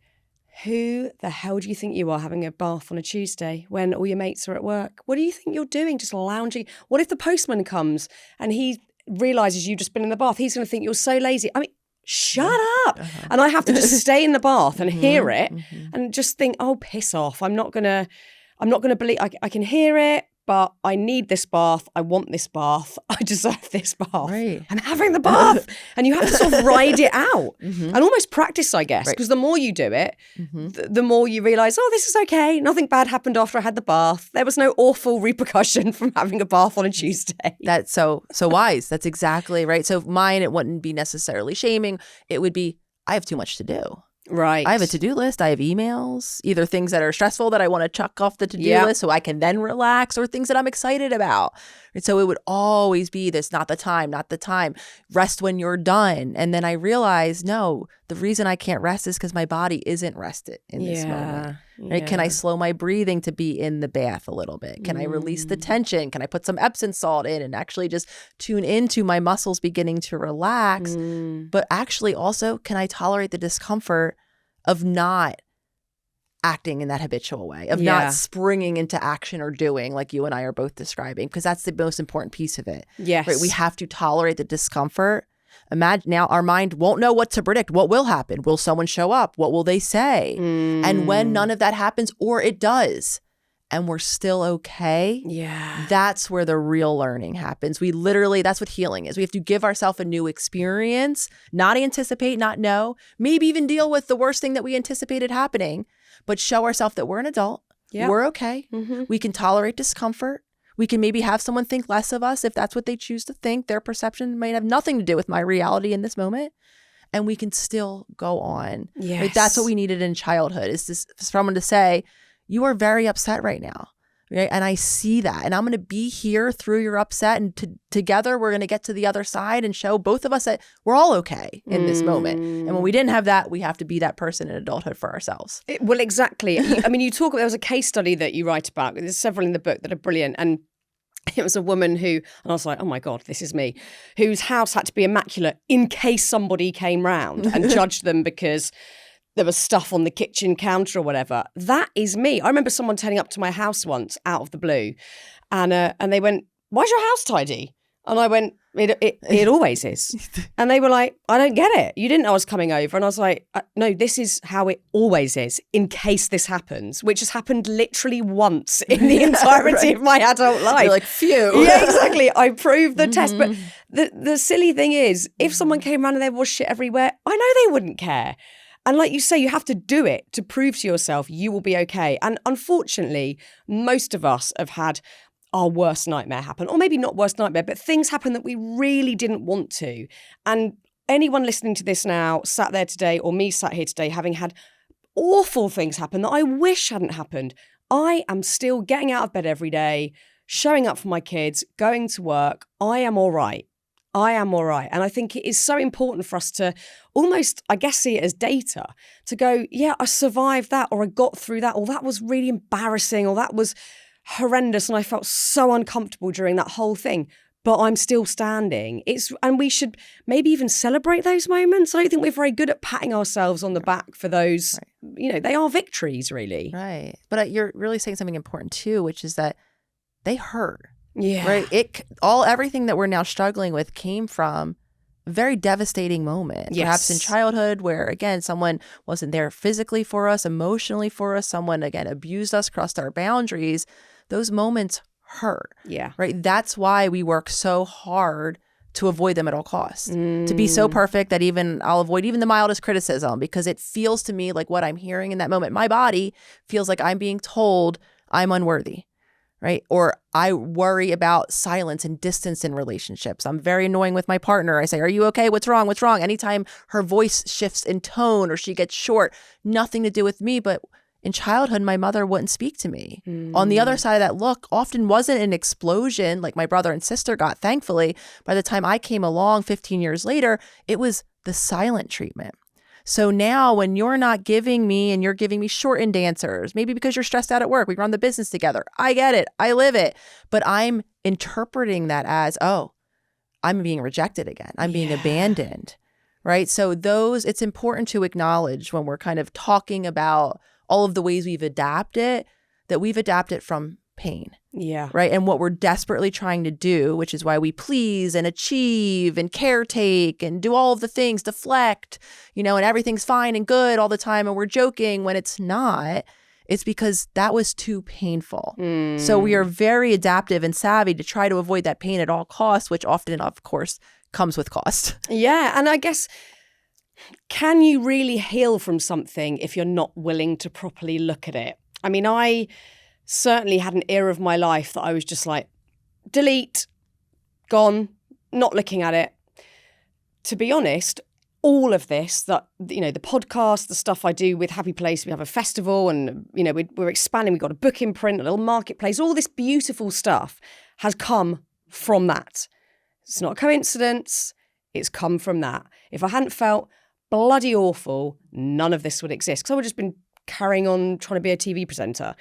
who the hell do you think you are having a bath on a Tuesday when all your mates are at work? What do you think you're doing? Just lounging? What if the postman comes and he realizes you've just been in the bath? He's going to think you're so lazy. I mean, shut up. And I have to just stay in the bath and hear it and just think, oh, piss off. I'm not going to believe I can hear it. But I need this bath. I want this bath. I deserve this bath. Right. I'm having the bath. And you have to sort of ride it out and almost practice, I guess, because the more you do it, the more you realize, oh, this is okay. Nothing bad happened after I had the bath. There was no awful repercussion from having a bath on a Tuesday. That's so wise. That's exactly right. So mine, it wouldn't be necessarily shaming. It would be, I have too much to do. Right. I have a to-do list. I have emails, either things that are stressful that I want to chuck off the to-do list so I can then relax, or things that I'm excited about. And so it would always be this, not the time. Rest when you're done. And then I realized, no, the reason I can't rest is because my body isn't rested in this moment. Right? Can I slow my breathing to be in the bath a little bit? Can I release the tension? Can I put some Epsom salt in and actually just tune into my muscles beginning to relax? But actually also, can I tolerate the discomfort of not acting in that habitual way, of not springing into action or doing like you and I are both describing? Because that's the most important piece of it. Yes. Right? We have to tolerate the discomfort. Imagine now our mind won't know what to predict. What will happen? Will someone show up? What will they say? And when none of that happens, or it does, and we're still okay, that's where the real learning happens. We literally, that's what healing is. We have to give ourselves a new experience, not anticipate, not know, maybe even deal with the worst thing that we anticipated happening, but show ourselves that we're an adult. We're okay. We can tolerate discomfort. We can maybe have someone think less of us if that's what they choose to think. Their perception might have nothing to do with my reality in this moment. And we can still go on. Yes. Right? That's what we needed in childhood, is this, for someone to say, you are very upset right now. Right? And I see that. And I'm going to be here through your upset. And together we're going to get to the other side and show both of us that we're all okay in this moment. And when we didn't have that, we have to be that person in adulthood for ourselves. Well, exactly. I mean, you talk, there was a case study that you write about. There's several in the book that are brilliant. And it was a woman who, and I was like, oh my God, this is me, whose house had to be immaculate in case somebody came round and judged them because there was stuff on the kitchen counter or whatever. That is me. I remember someone turning up to my house once out of the blue, and they went, "Why's your house tidy?" And I went, it always is. And they were like, "I don't get it. You didn't know I was coming over." And I was like, "No, this is how it always is in case this happens," which has happened literally once in the entirety of my adult life. You're like, phew. Yeah, exactly. I proved the test. But the silly thing is, if someone came around and there was shit everywhere, I know they wouldn't care. And like you say, you have to do it to prove to yourself you will be okay. And unfortunately, most of us have had our worst nightmare happen, or maybe not worst nightmare, but things happen that we really didn't want to. And anyone listening to this now, sat there today, or me sat here today, having had awful things happen that I wish hadn't happened, I am still getting out of bed every day, showing up for my kids, going to work. I am all right. I am all right. And I think it is so important for us to almost, I guess, see it as data, to go, yeah, I survived that, or I got through that, or that was really embarrassing, or that was horrendous and I felt so uncomfortable during that whole thing, but I'm still standing. And we should maybe even celebrate those moments. I don't think we're very good at patting ourselves on the back for those, they are victories, really. Right. But you're really saying something important too, which is that they hurt. Yeah. Right. Everything that we're now struggling with came from a very devastating moment. Yes. Perhaps in childhood where, again, someone wasn't there physically for us, emotionally for us. Someone, again, abused us, crossed our boundaries. Those moments hurt. Yeah. Right. That's why we work so hard to avoid them at all costs. To be so perfect that I'll avoid even the mildest criticism, because it feels to me like what I'm hearing in that moment. My body feels like I'm being told I'm unworthy. Right. Or I worry about silence and distance in relationships. I'm very annoying with my partner. I say, "Are you okay? What's wrong? What's wrong?" Anytime her voice shifts in tone or she gets short, nothing to do with me. But in childhood, my mother wouldn't speak to me. On the other side of that look often wasn't an explosion like my brother and sister got, thankfully. By the time I came along 15 years later, it was the silent treatment. So now when you're not giving me and you're giving me shortened answers, maybe because you're stressed out at work, we run the business together. I get it. I live it. But I'm interpreting that as, oh, I'm being rejected again. I'm being abandoned. Right. So it's important to acknowledge when we're kind of talking about all of the ways we've adapted, that we've adapted from pain. Yeah. Right. And what we're desperately trying to do, which is why we please and achieve and caretake and do all of the things, deflect, and everything's fine and good all the time. And we're joking when it's not. It's because that was too painful. So we are very adaptive and savvy to try to avoid that pain at all costs, which often, of course, comes with cost. Yeah. And I guess, can you really heal from something if you're not willing to properly look at it? I mean, I certainly had an era of my life that I was just like, delete, gone, not looking at it. To be honest, all of this, that, the podcast, the stuff I do with Happy Place, we have a festival and, we're expanding. We've got a book in print, a little marketplace, all this beautiful stuff has come from that. It's not a coincidence. It's come from that. If I hadn't felt bloody awful, none of this would exist, because I would have just been carrying on trying to be a TV presenter.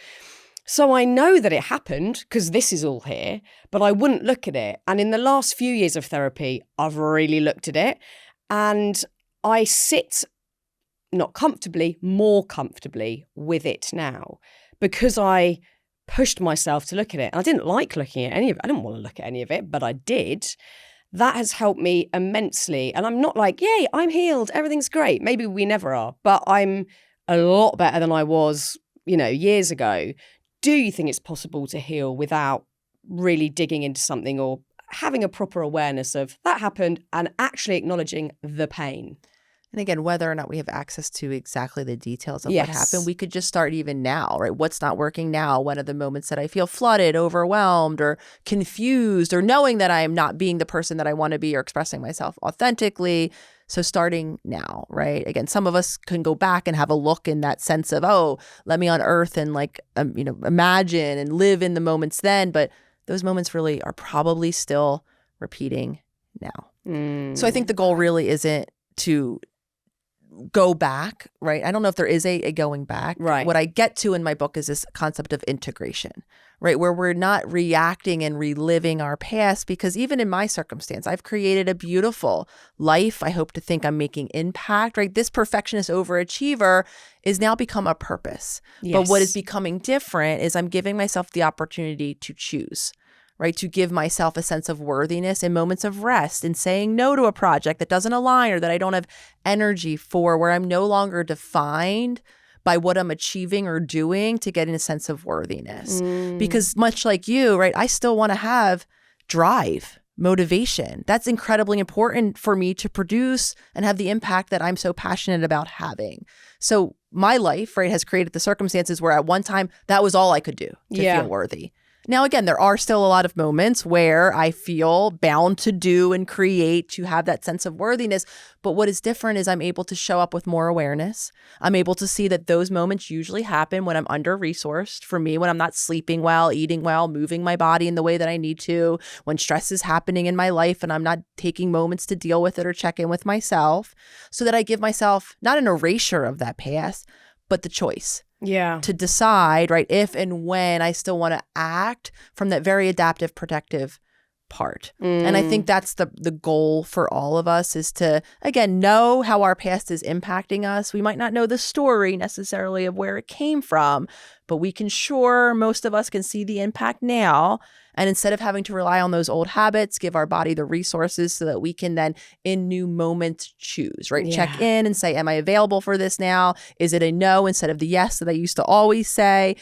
So I know that it happened because this is all here, but I wouldn't look at it. And in the last few years of therapy, I've really looked at it, and I sit not comfortably, more comfortably with it now, because I pushed myself to look at it. And I didn't like looking at any of it. I didn't want to look at any of it, but I did. That has helped me immensely. And I'm not like, yay, I'm healed, everything's great. Maybe we never are, but I'm a lot better than I was, years ago. Do you think it's possible to heal without really digging into something or having a proper awareness of that happened and actually acknowledging the pain? And again, whether or not we have access to exactly the details of what happened, we could just start even now, right? What's not working now? What are the moments that I feel flooded, overwhelmed, or confused, or knowing that I am not being the person that I want to be or expressing myself authentically? So starting now, right? Again, some of us can go back and have a look in that sense of, oh, let me unearth and imagine and live in the moments then. But those moments really are probably still repeating now. So I think the goal really isn't to go back, right? I don't know if there is a going back. Right. What I get to in my book is this concept of integration, right? Where we're not reacting and reliving our past, because even in my circumstance, I've created a beautiful life. I hope to think I'm making impact, right? This perfectionist overachiever is now become a purpose. Yes. But what is becoming different is I'm giving myself the opportunity to choose, right? To give myself a sense of worthiness in moments of rest and saying no to a project that doesn't align or that I don't have energy for, where I'm no longer defined by what I'm achieving or doing to get in a sense of worthiness. Because much like you, right, I still want to have drive, motivation. That's incredibly important for me to produce and have the impact that I'm so passionate about having. So my life, right, has created the circumstances where at one time that was all I could do to feel worthy. Now, again, there are still a lot of moments where I feel bound to do and create to have that sense of worthiness. But what is different is I'm able to show up with more awareness. I'm able to see that those moments usually happen when I'm under-resourced. For me, when I'm not sleeping well, eating well, moving my body in the way that I need to, when stress is happening in my life and I'm not taking moments to deal with it or check in with myself, so that I give myself not an erasure of that past, but the choice. To decide, right, if and when I still want to act from that very adaptive, protective part. And I think that's the goal for all of us, is to, again, know how our past is impacting us. We might not know the story necessarily of where it came from, but we can most of us can see the impact now. And instead of having to rely on those old habits, give our body the resources so that we can then in new moments choose, right? Check in and say, am I available for this now? Is it a no instead of the yes that I used to always say?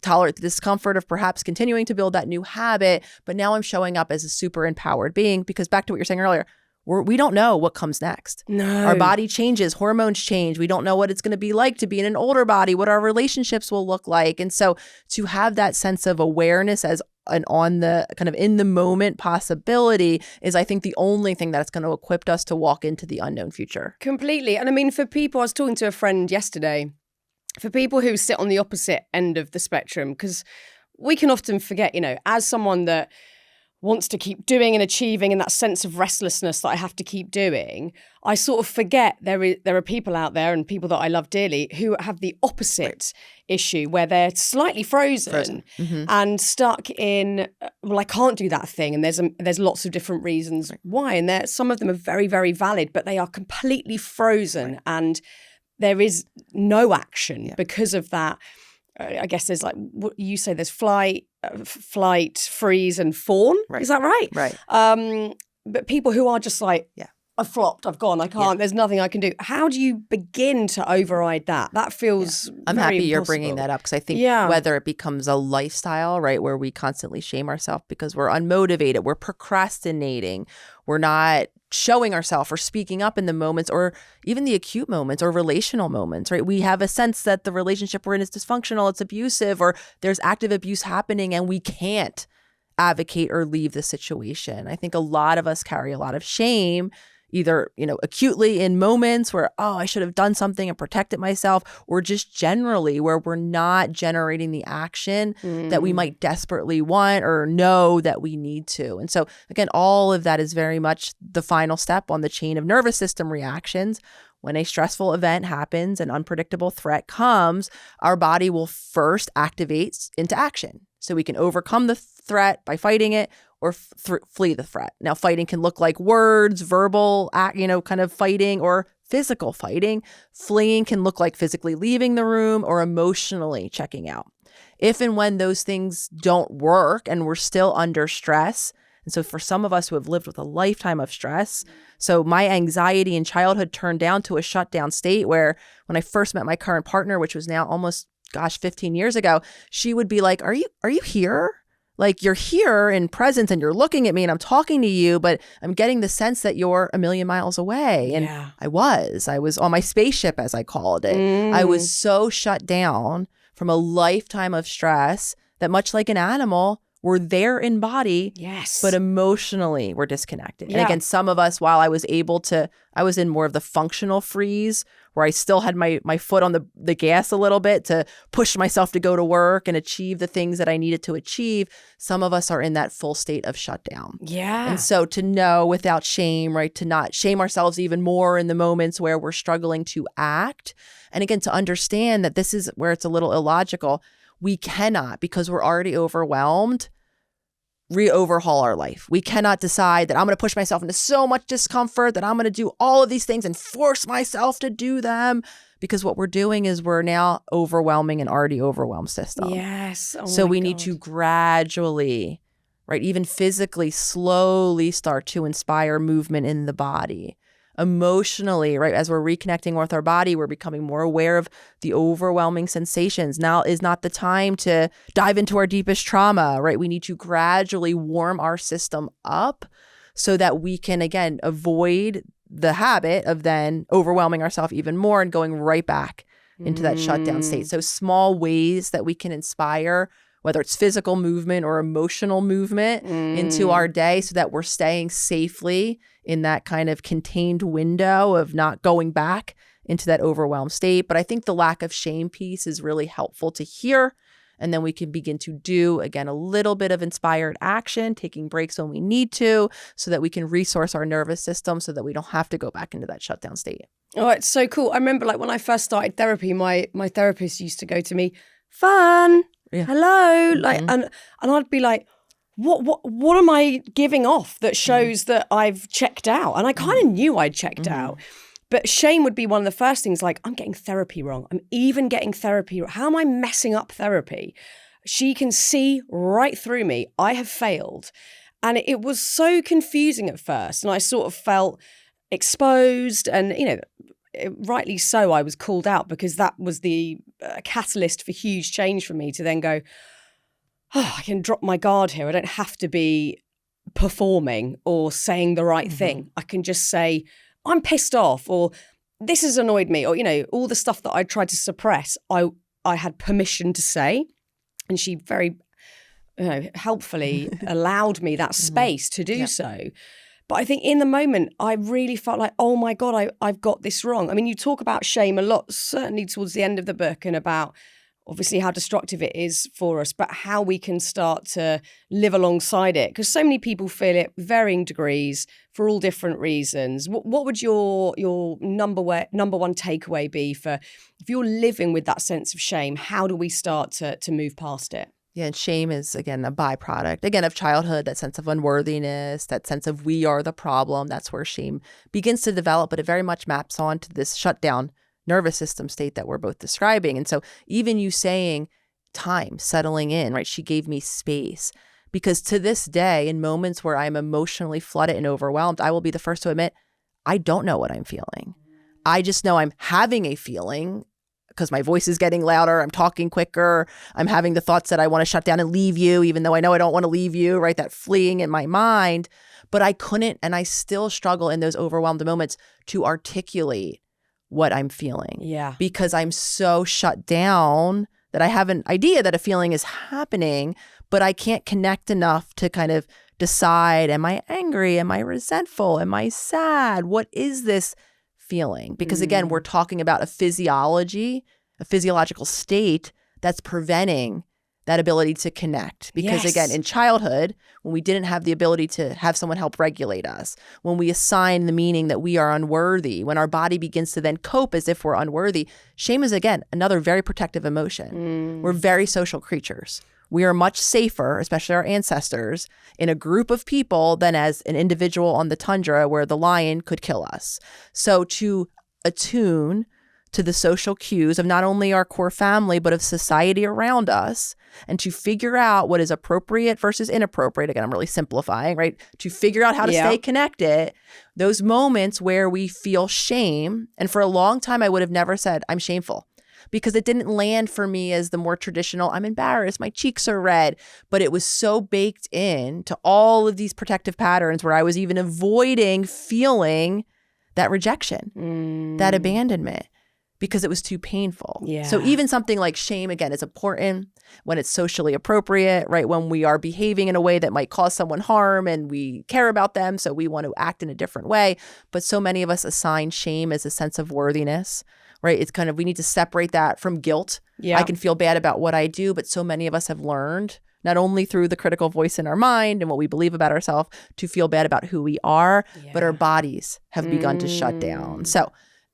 Tolerate the discomfort of perhaps continuing to build that new habit. But now I'm showing up as a super empowered being, because back to what you were saying earlier, we don't know what comes next. No. Our body changes, hormones change. We don't know what it's going to be like to be in an older body, what our relationships will look like. And so to have that sense of awareness as an on the kind of in the moment possibility is, I think, the only thing that's going to equip us to walk into the unknown future. Completely. And I mean, for people, I was talking to a friend yesterday, for people who sit on the opposite end of the spectrum, because we can often forget, as someone that wants to keep doing and achieving, and that sense of restlessness that I have to keep doing, I sort of forget there are people out there, and people that I love dearly, who have the opposite issue, where they're slightly frozen. And stuck in, well, I can't do that thing. And there's lots of different reasons why. And some of them are very, very valid, but they are completely frozen. And there is no action because of that. I guess there's like, what you say, there's flight, freeze, and fawn. Is that right? Right. But people who are just like, I've flopped, I've gone, I can't, there's nothing I can do. How do you begin to override that? That feels I'm very happy you're impossible. bringing that up, because I think whether it becomes a lifestyle, right, where we constantly shame ourselves because we're unmotivated, we're procrastinating, we're not showing ourselves or speaking up in the moments, or even the acute moments or relational moments, right? We have a sense that the relationship we're in is dysfunctional, it's abusive, or there's active abuse happening and we can't advocate or leave the situation. I think a lot of us carry a lot of shame, either, acutely in moments where, I should have done something and protected myself, or just generally where we're not generating the action that we might desperately want or know that we need to. And so, again, all of that is very much the final step on the chain of nervous system reactions. When a stressful event happens, an unpredictable threat comes, our body will first activate into action. So we can overcome the threat by fighting it, or flee the threat. Now, fighting can look like words, verbal, kind of fighting, or physical fighting. Fleeing can look like physically leaving the room or emotionally checking out. If and when those things don't work and we're still under stress, and so for some of us who have lived with a lifetime of stress, so my anxiety in childhood turned down to a shutdown state where when I first met my current partner, which was now almost, 15 years ago, she would be like, are you here? Like, you're here in presence and you're looking at me and I'm talking to you, but I'm getting the sense that you're a million miles away. And I was on my spaceship, as I called it. I was so shut down from a lifetime of stress that, much like an animal, We're there in body, Yes. but emotionally we're disconnected. Yeah. And again, some of us, while I was in more of the functional freeze where I still had my foot on the gas a little bit to push myself to go to work and achieve the things that I needed to achieve. Some of us are in that full state of shutdown. Yeah. And so to know without shame, right, to not shame ourselves even more in the moments where we're struggling to act. And again, to understand that this is where it's a little illogical. We cannot, because we're already overwhelmed, re-overhaul our life. We cannot decide that I'm going to push myself into so much discomfort that I'm going to do all of these things and force myself to do them, because what we're doing is we're now overwhelming an already overwhelmed system. Yes. Oh so my we God. need to gradually, right, even physically, slowly start to inspire movement in the body. Emotionally, right, as we're reconnecting with our body, we're becoming more aware of the overwhelming sensations. Now is not the time to dive into our deepest trauma, right? We need to gradually warm our system up so that we can, again, avoid the habit of then overwhelming ourselves even more and going right back into that shutdown state. So small ways that we can inspire, whether it's physical movement or emotional movement into our day, so that we're staying safely in that kind of contained window of not going back into that overwhelmed state. But I think the lack of shame piece is really helpful to hear. And then we can begin to do, again, a little bit of inspired action, taking breaks when we need to, so that we can resource our nervous system so that we don't have to go back into that shutdown state. Oh, it's so cool. I remember like when I first started therapy, my therapist used to go to me, Fearne, hello. Like, and I'd be like, what am I giving off that shows that I've checked out? And I kind of knew I'd checked out. But shame would be one of the first things, like, I'm getting therapy wrong. I'm even getting therapy wrong. How am I messing up therapy? She can see right through me. I have failed. And it was so confusing at first. And I sort of felt exposed and, rightly so, I was called out, because that was the catalyst for huge change for me to then go, I can drop my guard here. I don't have to be performing or saying the right thing. I can just say, I'm pissed off, or this has annoyed me, or, all the stuff that I tried to suppress, I had permission to say. And she very helpfully allowed me that space to do so. But I think in the moment, I really felt like, oh my God, I've got this wrong. I mean, you talk about shame a lot, certainly towards the end of the book, and about obviously how destructive it is for us, but how we can start to live alongside it. Because so many people feel it varying degrees for all different reasons. What would your number one takeaway be for if you're living with that sense of shame? How do we start to move past it? Yeah, and shame is, again, a byproduct, again, of childhood, that sense of unworthiness, that sense of we are the problem. That's where shame begins to develop, but it very much maps onto this shutdown nervous system state that we're both describing. And so even you saying time, settling in, right? She gave me space, because to this day, in moments where I'm emotionally flooded and overwhelmed, I will be the first to admit, I don't know what I'm feeling. I just know I'm having a feeling because my voice is getting louder. I'm talking quicker. I'm having the thoughts that I want to shut down and leave you, even though I know I don't want to leave you, right? That fleeing in my mind. But I couldn't, and I still struggle in those overwhelmed moments to articulate what I'm feeling. Yeah. Because I'm so shut down that I have an idea that a feeling is happening, but I can't connect enough to kind of decide, am I angry? Am I resentful? Am I sad? What is this feeling? Because again, we're talking about a physiological state that's preventing that ability to connect. Because again, in childhood, when we didn't have the ability to have someone help regulate us, when we assign the meaning that we are unworthy, when our body begins to then cope as if we're unworthy, shame is, again, another very protective emotion. We're very social creatures. We are much safer, especially our ancestors, in a group of people than as an individual on the tundra where the lion could kill us. So to attune to the social cues of not only our core family, but of society around us, and to figure out what is appropriate versus inappropriate. Again, I'm really simplifying, right? To figure out how to stay connected, those moments where we feel shame. And for a long time, I would have never said, I'm shameful, because it didn't land for me as the more traditional, I'm embarrassed, my cheeks are red. But it was so baked in to all of these protective patterns where I was even avoiding feeling that rejection, that abandonment. because it was too painful. Yeah. So even something like shame, again, is important when it's socially appropriate, right? When we are behaving in a way that might cause someone harm and we care about them, so we want to act in a different way. But so many of us assign shame as a sense of worthiness, right? It's kind of, we need to separate that from guilt. Yeah. I can feel bad about what I do, but so many of us have learned, not only through the critical voice in our mind and what we believe about ourselves, to feel bad about who we are, but our bodies have begun to shut down. So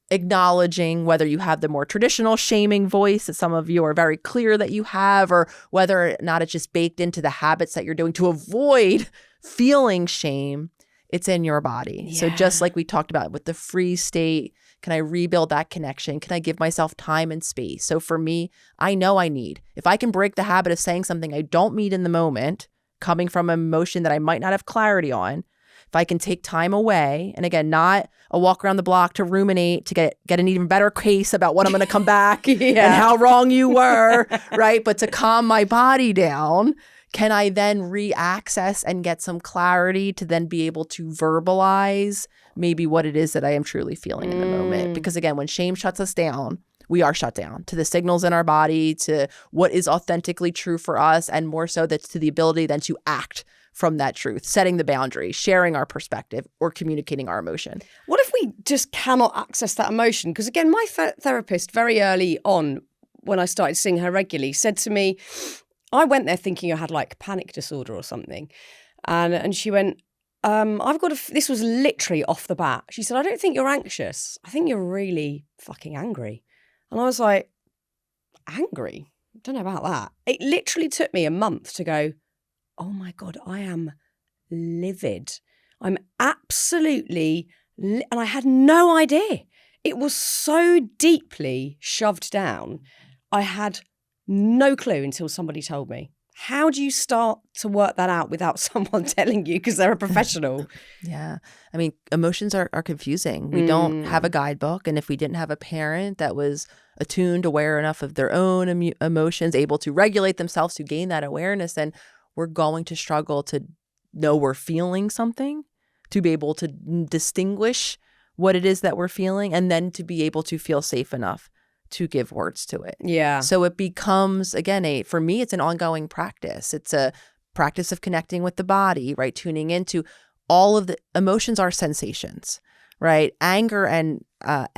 acknowledging whether you have the more traditional shaming voice that some of you are very clear that you have, or whether or not it's just baked into the habits that you're doing to avoid feeling shame, it's in your body. Yeah. So just like we talked about with the freeze state, can I rebuild that connection? Can I give myself time and space? So for me, I know I need, if I can break the habit of saying something I don't mean in the moment, coming from an emotion that I might not have clarity on, if I can take time away, and again, not a walk around the block to ruminate, to get an even better case about what I'm going to come back and how wrong you were, right? But to calm my body down, can I then re-access and get some clarity to then be able to verbalize maybe what it is that I am truly feeling in the moment? Because again, when shame shuts us down, we are shut down to the signals in our body, to what is authentically true for us, and more so that's to the ability then to act from that truth, setting the boundary, sharing our perspective, or communicating our emotion. What if we just cannot access that emotion? Because again, my therapist very early on, when I started seeing her regularly, said to me, I went there thinking I had like panic disorder or something. And she went, this was literally off the bat. She said, I don't think you're anxious. I think you're really fucking angry. And I was like, angry? I don't know about that. It literally took me a month to go, oh my God, I am livid. I'm absolutely, and I had no idea. It was so deeply shoved down. I had no clue until somebody told me. How do you start to work that out without someone telling you because they're a professional? Yeah. I mean, emotions are confusing. We don't have a guidebook. And if we didn't have a parent that was attuned, aware enough of their own emotions, able to regulate themselves to gain that awareness, then we're going to struggle to know we're feeling something, to be able to distinguish what it is that we're feeling, and then to be able to feel safe enough to give words to it. Yeah. So it becomes, again, for me, it's an ongoing practice. It's a practice of connecting with the body, right? Tuning into all of the emotions are sensations, right? Anger and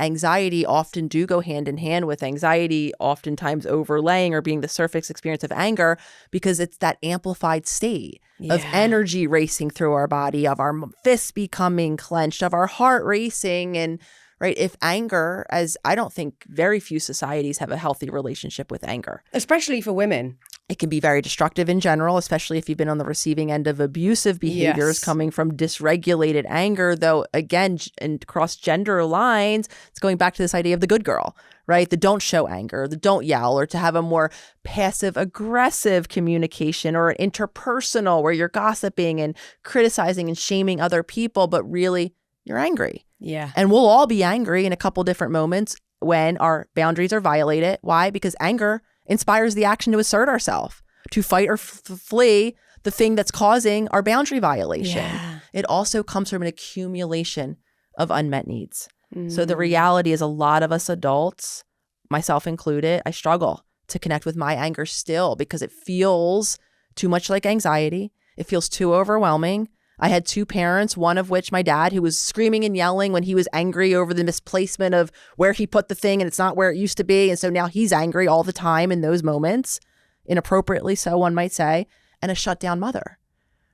anxiety often do go hand in hand, with anxiety oftentimes overlaying or being the surface experience of anger, because it's that amplified state of energy racing through our body, of our fists becoming clenched, of our heart racing. And right, if anger, as I don't think very few societies have a healthy relationship with anger. Especially for women. It can be very destructive in general, especially if you've been on the receiving end of abusive behaviors coming from dysregulated anger, though, again, and across gender lines, it's going back to this idea of the good girl, right? The don't show anger, the don't yell, or to have a more passive aggressive communication, or an interpersonal where you're gossiping and criticizing and shaming other people, but really you're angry. Yeah. And we'll all be angry in a couple different moments when our boundaries are violated. Why? Because anger inspires the action to assert ourselves, to fight or flee the thing that's causing our boundary violation. Yeah. It also comes from an accumulation of unmet needs. So the reality is, a lot of us adults, myself included, I struggle to connect with my anger still, because it feels too much like anxiety. It feels too overwhelming. I had two parents, one of which my dad, who was screaming and yelling when he was angry over the misplacement of where he put the thing and it's not where it used to be. And so now he's angry all the time in those moments, inappropriately so, one might say, and a shutdown mother,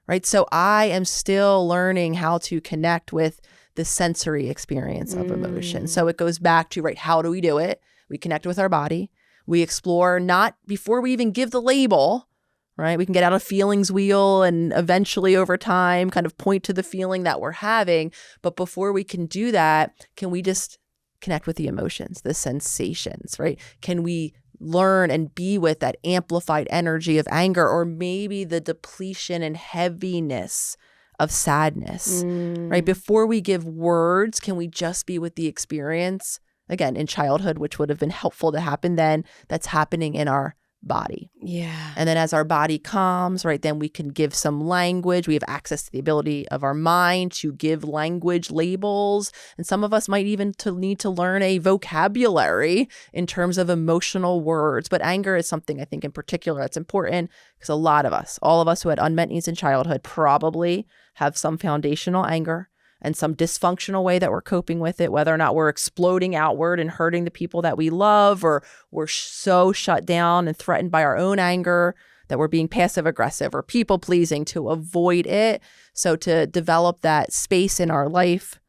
right? So I am still learning how to connect with the sensory experience of emotion. So it goes back to, right, how do we do it? We connect with our body. We explore, not before we even give the label, right? We can get out of feelings wheel and eventually over time kind of point to the feeling that we're having. But before we can do that, can we just connect with the emotions, the sensations, right? Can we learn and be with that amplified energy of anger, or maybe the depletion and heaviness of sadness, right? Before we give words, can we just be with the experience, again, in childhood, which would have been helpful to happen then, that's happening in our body. Yeah. And then as our body calms, right, then we can give some language. We have access to the ability of our mind to give language labels. And some of us might even need to learn a vocabulary in terms of emotional words. But anger is something I think in particular that's important because a lot of us, all of us who had unmet needs in childhood probably have some foundational anger and some dysfunctional way that we're coping with it, whether or not we're exploding outward and hurting the people that we love, or we're so shut down and threatened by our own anger that we're being passive aggressive or people pleasing to avoid it. So to develop that space in our life,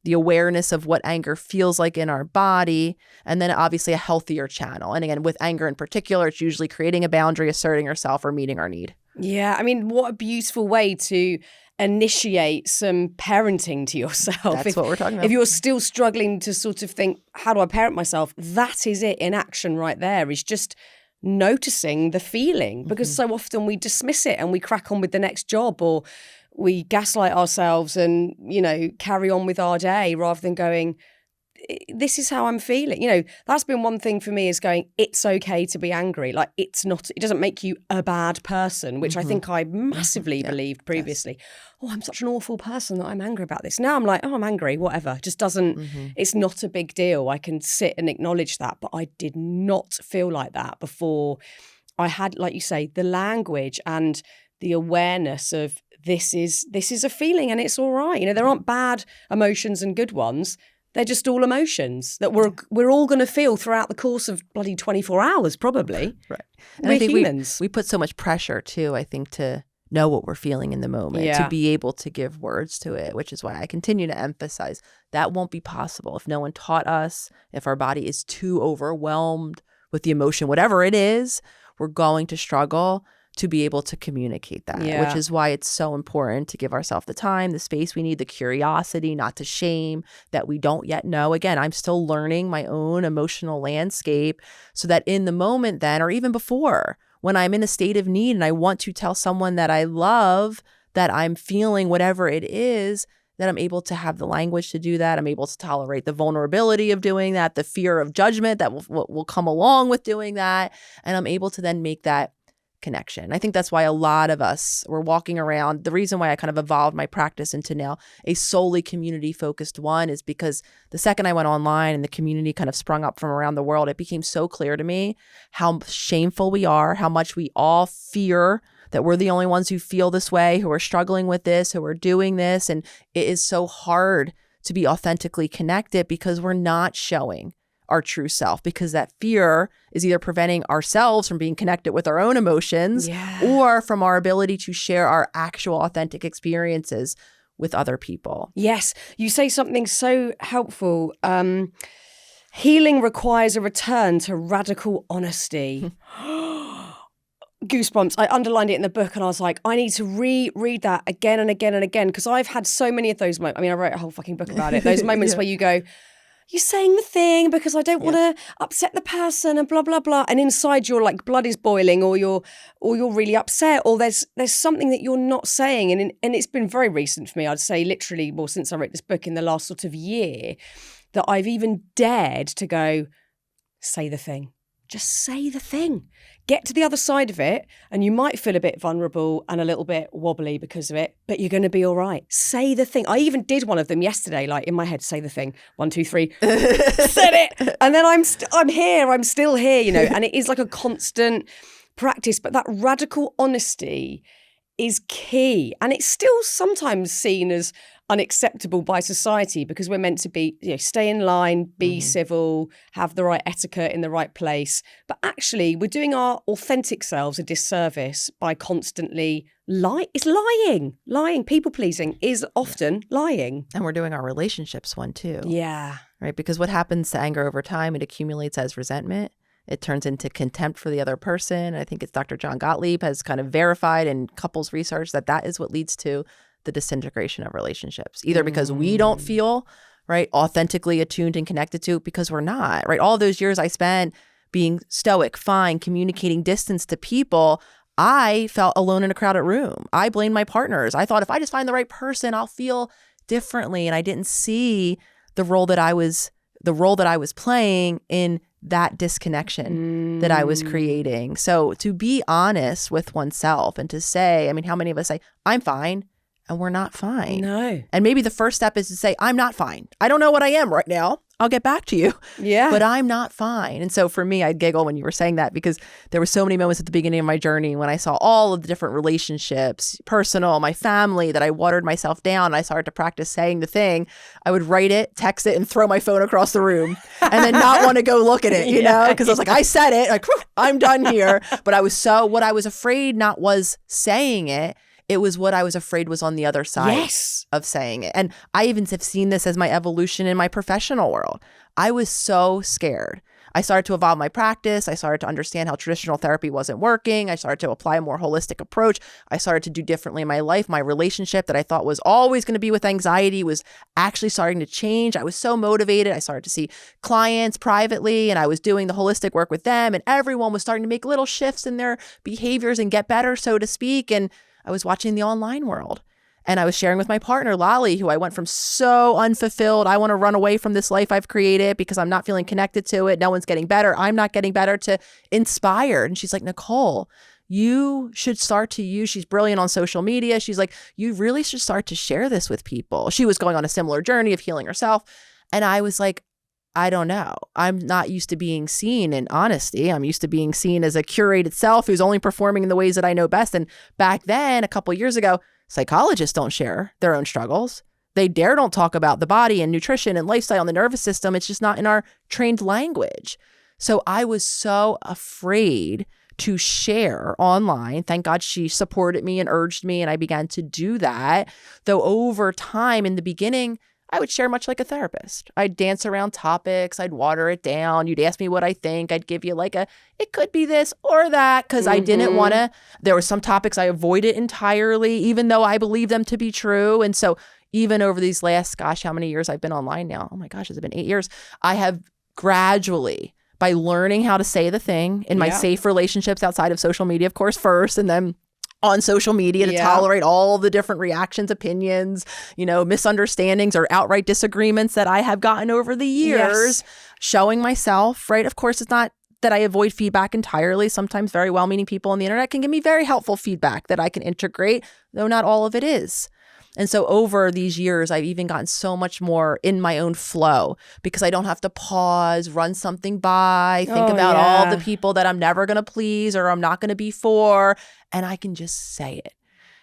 the awareness of what anger feels like in our body, and then obviously a healthier channel. And again, with anger in particular, it's usually creating a boundary, asserting yourself, or meeting our need. Yeah. I mean, what a beautiful way to initiate some parenting to yourself. That's what we're talking about. If you're still struggling to sort of think, how do I parent myself? That is it in action right there, is just noticing the feeling, because so often we dismiss it and we crack on with the next job, or we gaslight ourselves and, you know, carry on with our day rather than going, this is how I'm feeling. You know, that's been one thing for me, is going, it's okay to be angry. Like, it doesn't make you a bad person, which I think I massively believed previously. Yes. Oh, I'm such an awful person that I'm angry about this. Now I'm like, oh, I'm angry, whatever. It just doesn't, it's not a big deal. I can sit and acknowledge that. But I did not feel like that before I had, like you say, the language and the awareness of this is a feeling and it's all right. You know, there aren't bad emotions and good ones. They're just all emotions that we're all going to feel throughout the course of bloody 24 hours, probably. Right. And we're I think humans. We put so much pressure too, I think, to know what we're feeling in the moment, to be able to give words to it, which is why I continue to emphasize that won't be possible if no one taught us, if our body is too overwhelmed with the emotion, whatever it is, we're going to struggle to be able to communicate that, which is why it's so important to give ourselves the time, the space we need, the curiosity, not to shame that we don't yet know. Again, I'm still learning my own emotional landscape, so that in the moment then, or even before, when I'm in a state of need and I want to tell someone that I love that I'm feeling whatever it is, that I'm able to have the language to do that. I'm able to tolerate the vulnerability of doing that, the fear of judgment that will come along with doing that. And I'm able to then make that connection. I think that's why a lot of us were walking around. The reason why I kind of evolved my practice into now a solely community focused one is because the second I went online and the community kind of sprung up from around the world, it became so clear to me how shameful we are, how much we all fear that we're the only ones who feel this way, who are struggling with this, who are doing this. And it is so hard to be authentically connected because we're not showing our true self, because that fear is either preventing ourselves from being connected with our own emotions or from our ability to share our actual authentic experiences with other people. Yes. You say something so helpful. Healing requires a return to radical honesty. Goosebumps. I underlined it in the book and I was like, I need to reread that again and again and again, because I've had so many of those moments. I mean, I wrote a whole fucking book about it. Those moments where you go, you're saying the thing because I don't want to upset the person and blah, blah, blah. And inside you're like blood is boiling, or you're really upset, or there's something that you're not saying. And it's been very recent for me, I'd say literally, well, since I wrote this book in the last sort of year, that I've even dared to go, say the thing. Just say the thing. Get to the other side of it, and you might feel a bit vulnerable and a little bit wobbly because of it, but you're going to be all right. Say the thing. I even did one of them yesterday, like in my head, say the thing. 1, 2, 3. Said it. And then I'm still here, you know, and it is like a constant practice, but that radical honesty is key. And it's still sometimes seen as unacceptable by society because we're meant to be, you know, stay in line, be civil, have the right etiquette in the right place. But actually, we're doing our authentic selves a disservice by constantly lying. It's lying. Lying, people pleasing is often lying. And we're doing our relationships one too. Yeah. Right? Because what happens to anger over time, it accumulates as resentment. It turns into contempt for the other person. I think it's Dr. John Gottlieb has kind of verified in couples research that is what leads to the disintegration of relationships, either because we don't feel right authentically attuned and connected to it, because we're not, right? All those years I spent being stoic, fine, communicating distance to people, I felt alone in a crowded room. I blamed my partners. I thought if I just find the right person, I'll feel differently. And I didn't see the role that I was playing in that disconnection that I was creating. So to be honest with oneself and to say, I mean, how many of us say, I'm fine, and we're not fine? No. And maybe the first step is to say, I'm not fine. I don't know what I am right now. I'll get back to you. Yeah. But I'm not fine. And so for me, I'd giggle when you were saying that, because there were so many moments at the beginning of my journey when I saw all of the different relationships, personal, my family, that I watered myself down. And I started to practice saying the thing. I would write it, text it, and throw my phone across the room and then not want to go look at it, you know, because I was like, I said it, like, I'm done here. But what I was afraid not was saying it. It was what I was afraid was on the other side of saying it. And I even have seen this as my evolution in my professional world. I was so scared. I started to evolve my practice. I started to understand how traditional therapy wasn't working. I started to apply a more holistic approach. I started to do differently in my life. My relationship that I thought was always going to be with anxiety was actually starting to change. I was so motivated. I started to see clients privately, and I was doing the holistic work with them, and everyone was starting to make little shifts in their behaviors and get better, so to speak. And I was watching the online world, and I was sharing with my partner, Lolly, who I went from so unfulfilled. I want to run away from this life I've created because I'm not feeling connected to it. No one's getting better. I'm not getting better, to inspired. And she's like, Nicole, you should start to use, she's brilliant on social media. She's like, you really should start to share this with people. She was going on a similar journey of healing herself. And I was like, I don't know. I'm not used to being seen in honesty. I'm used to being seen as a curated self who's only performing in the ways that I know best. And back then, a couple of years ago, psychologists don't share their own struggles. They don't talk about the body and nutrition and lifestyle and the nervous system. It's just not in our trained language. So I was so afraid to share online. Thank God she supported me and urged me, and I began to do that. Though over time, in the beginning, I would share much like a therapist. I'd dance around topics. I'd water it down. You'd ask me what I think. I'd give you like it could be this or that, because I didn't want to. There were some topics I avoided entirely, even though I believe them to be true. And so even over these last, gosh, how many years I've been online now? Oh my gosh, has it been 8 years? I have gradually, by learning how to say the thing in my safe relationships outside of social media, of course, first, and then on social media to tolerate all the different reactions, opinions, misunderstandings or outright disagreements that I have gotten over the years, showing myself, right? Of course, it's not that I avoid feedback entirely. Sometimes very well-meaning people on the internet can give me very helpful feedback that I can integrate, though not all of it is. And so over these years, I've even gotten so much more in my own flow, because I don't have to pause, run something by, think about all the people that I'm never going to please or I'm not going to be for, and I can just say it.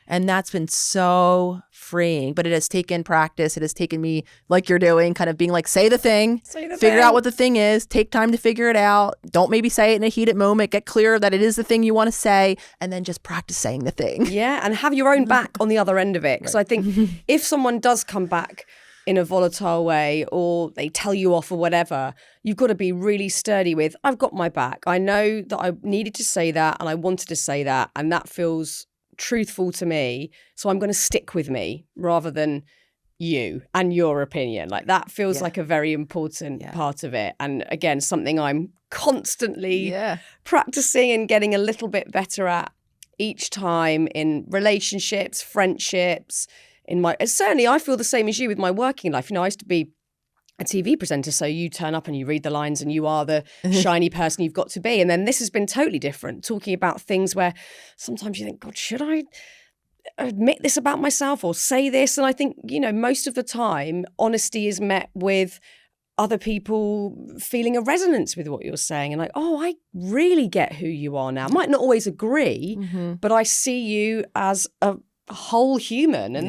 And that's been so freeing. But it has taken practice. It has taken me, like you're doing, kind of being like, say the thing, figure out what the thing is, take time to figure it out. Don't maybe say it in a heated moment. Get clear that it is the thing you want to say, and then just practice saying the thing. Yeah, and have your own back on the other end of it. Because I think if someone does come back in a volatile way, or they tell you off or whatever, you've got to be really sturdy with, I've got my back. I know that I needed to say that and I wanted to say that, and that feels truthful to me, so I'm going to stick with me rather than you and your opinion. Like that feels like a very important part of it. And again, something I'm constantly practicing and getting a little bit better at each time in relationships, friendships, certainly I feel the same as you with my working life. I used to be a TV presenter, so you turn up and you read the lines and you are the shiny person you've got to be. And then this has been totally different, talking about things where sometimes you think, God, should I admit this about myself or say this? And I think, most of the time, honesty is met with other people feeling a resonance with what you're saying and like, oh, I really get who you are now. I might not always agree, but I see you as a whole human, and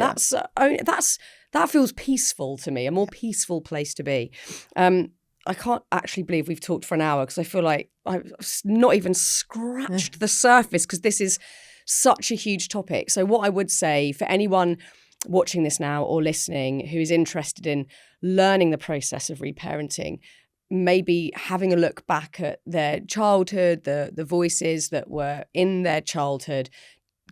that feels peaceful to me, a more peaceful place to be. I can't actually believe we've talked for an hour, because I feel like I've not even scratched the surface, because this is such a huge topic. So what I would say for anyone watching this now or listening who is interested in learning the process of reparenting, maybe having a look back at their childhood, the voices that were in their childhood,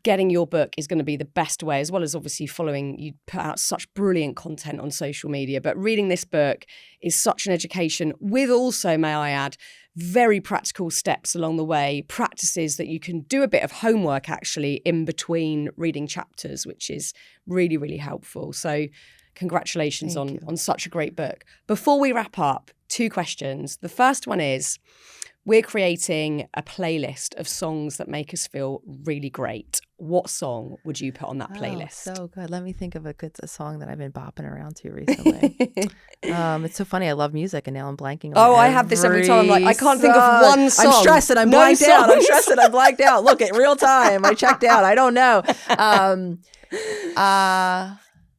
getting your book is going to be the best way, as well as obviously following, you put out such brilliant content on social media, but reading this book is such an education with also, may I add, very practical steps along the way, practices that you can do a bit of homework actually in between reading chapters, which is really, really helpful. So congratulations on such a great book. Before we wrap up, 2 questions. The first one is, we're creating a playlist of songs that make us feel really great. What song would you put on that playlist? Oh, so good. Let me think of a song that I've been bopping around to recently. It's so funny. I love music, and now I'm blanking on I have this every time. I'm like, I can't think of one song. I'm stressed and I'm blanked out. I'm stressed and I'm blanked out. Look, at real time. I checked out. I don't know.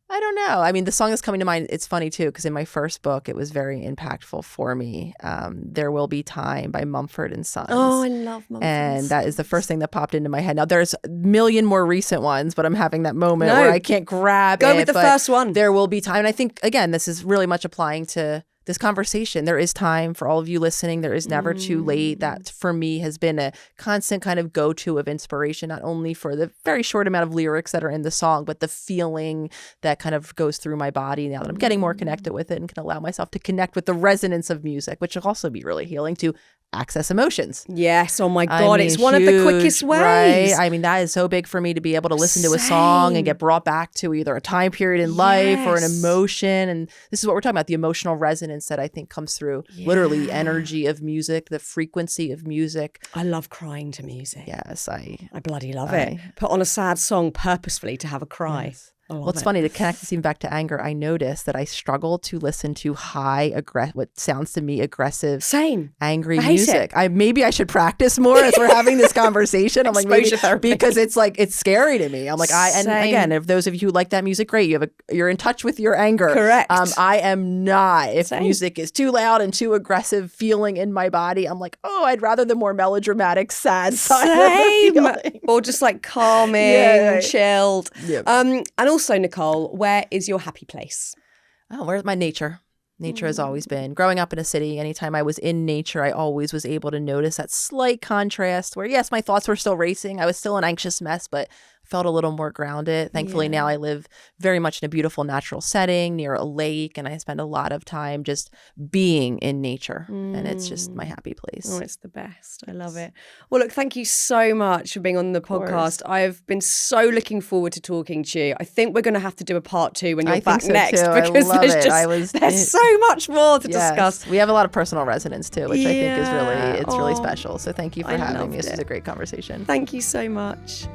I don't know. I mean, the song that's coming to mind, it's funny too, because in my first book, it was very impactful for me. There Will Be Time by Mumford and Sons. Oh, I love Mumford and Sons. That is the first thing that popped into my head. Now, there's a million more recent ones, but I'm having that moment where I can't grab it. Go with the first one. There Will Be Time. And I think, again, this is really much applying to this conversation. There is time for all of you listening. There is never too late. That for me has been a constant kind of go-to of inspiration, not only for the very short amount of lyrics that are in the song, but the feeling that kind of goes through my body now that I'm getting more connected with it and can allow myself to connect with the resonance of music, which will also be really healing to access emotions. Yes. Oh my God. It's one of the quickest ways. Right? I mean, that is so big for me to be able to listen to a song and get brought back to either a time period in life or an emotion. And this is what we're talking about, the emotional resonance that I think comes through literally energy of music, the frequency of music. I love crying to music. Yes. I bloody love it. Put on a sad song purposefully to have a cry. Yes. Well, it's funny to connect this even back to anger. I noticed that I struggle to listen to what sounds to me aggressive, angry music. Maybe I should practice more as we're having this conversation. I'm like, maybe because it's like it's scary to me. I'm like, and again, if those of you who like that music, great. You're in touch with your anger. Correct. I am not. If music is too loud and too aggressive, feeling in my body, I'm like, I'd rather the more melodramatic, sad side of the feeling. Or just like calming, chilled. Yeah. And also, Nicole, where is your happy place? Where's my nature? Nature has always been. Growing up in a city, anytime I was in nature, I always was able to notice that slight contrast where, yes, my thoughts were still racing. I was still an anxious mess, but felt a little more grounded. Thankfully, now I live very much in a beautiful natural setting near a lake, and I spend a lot of time just being in nature, and it's just my happy place. Oh, it's the best. I love it. Well, look, thank you so much for being on the podcast. I've been so looking forward to talking to you. I think we're going to have to do a part 2 when you're back next, because there's so much more to discuss. We have a lot of personal resonance too, which I think is really special. So thank you for having me. This was a great conversation. Thank you so much.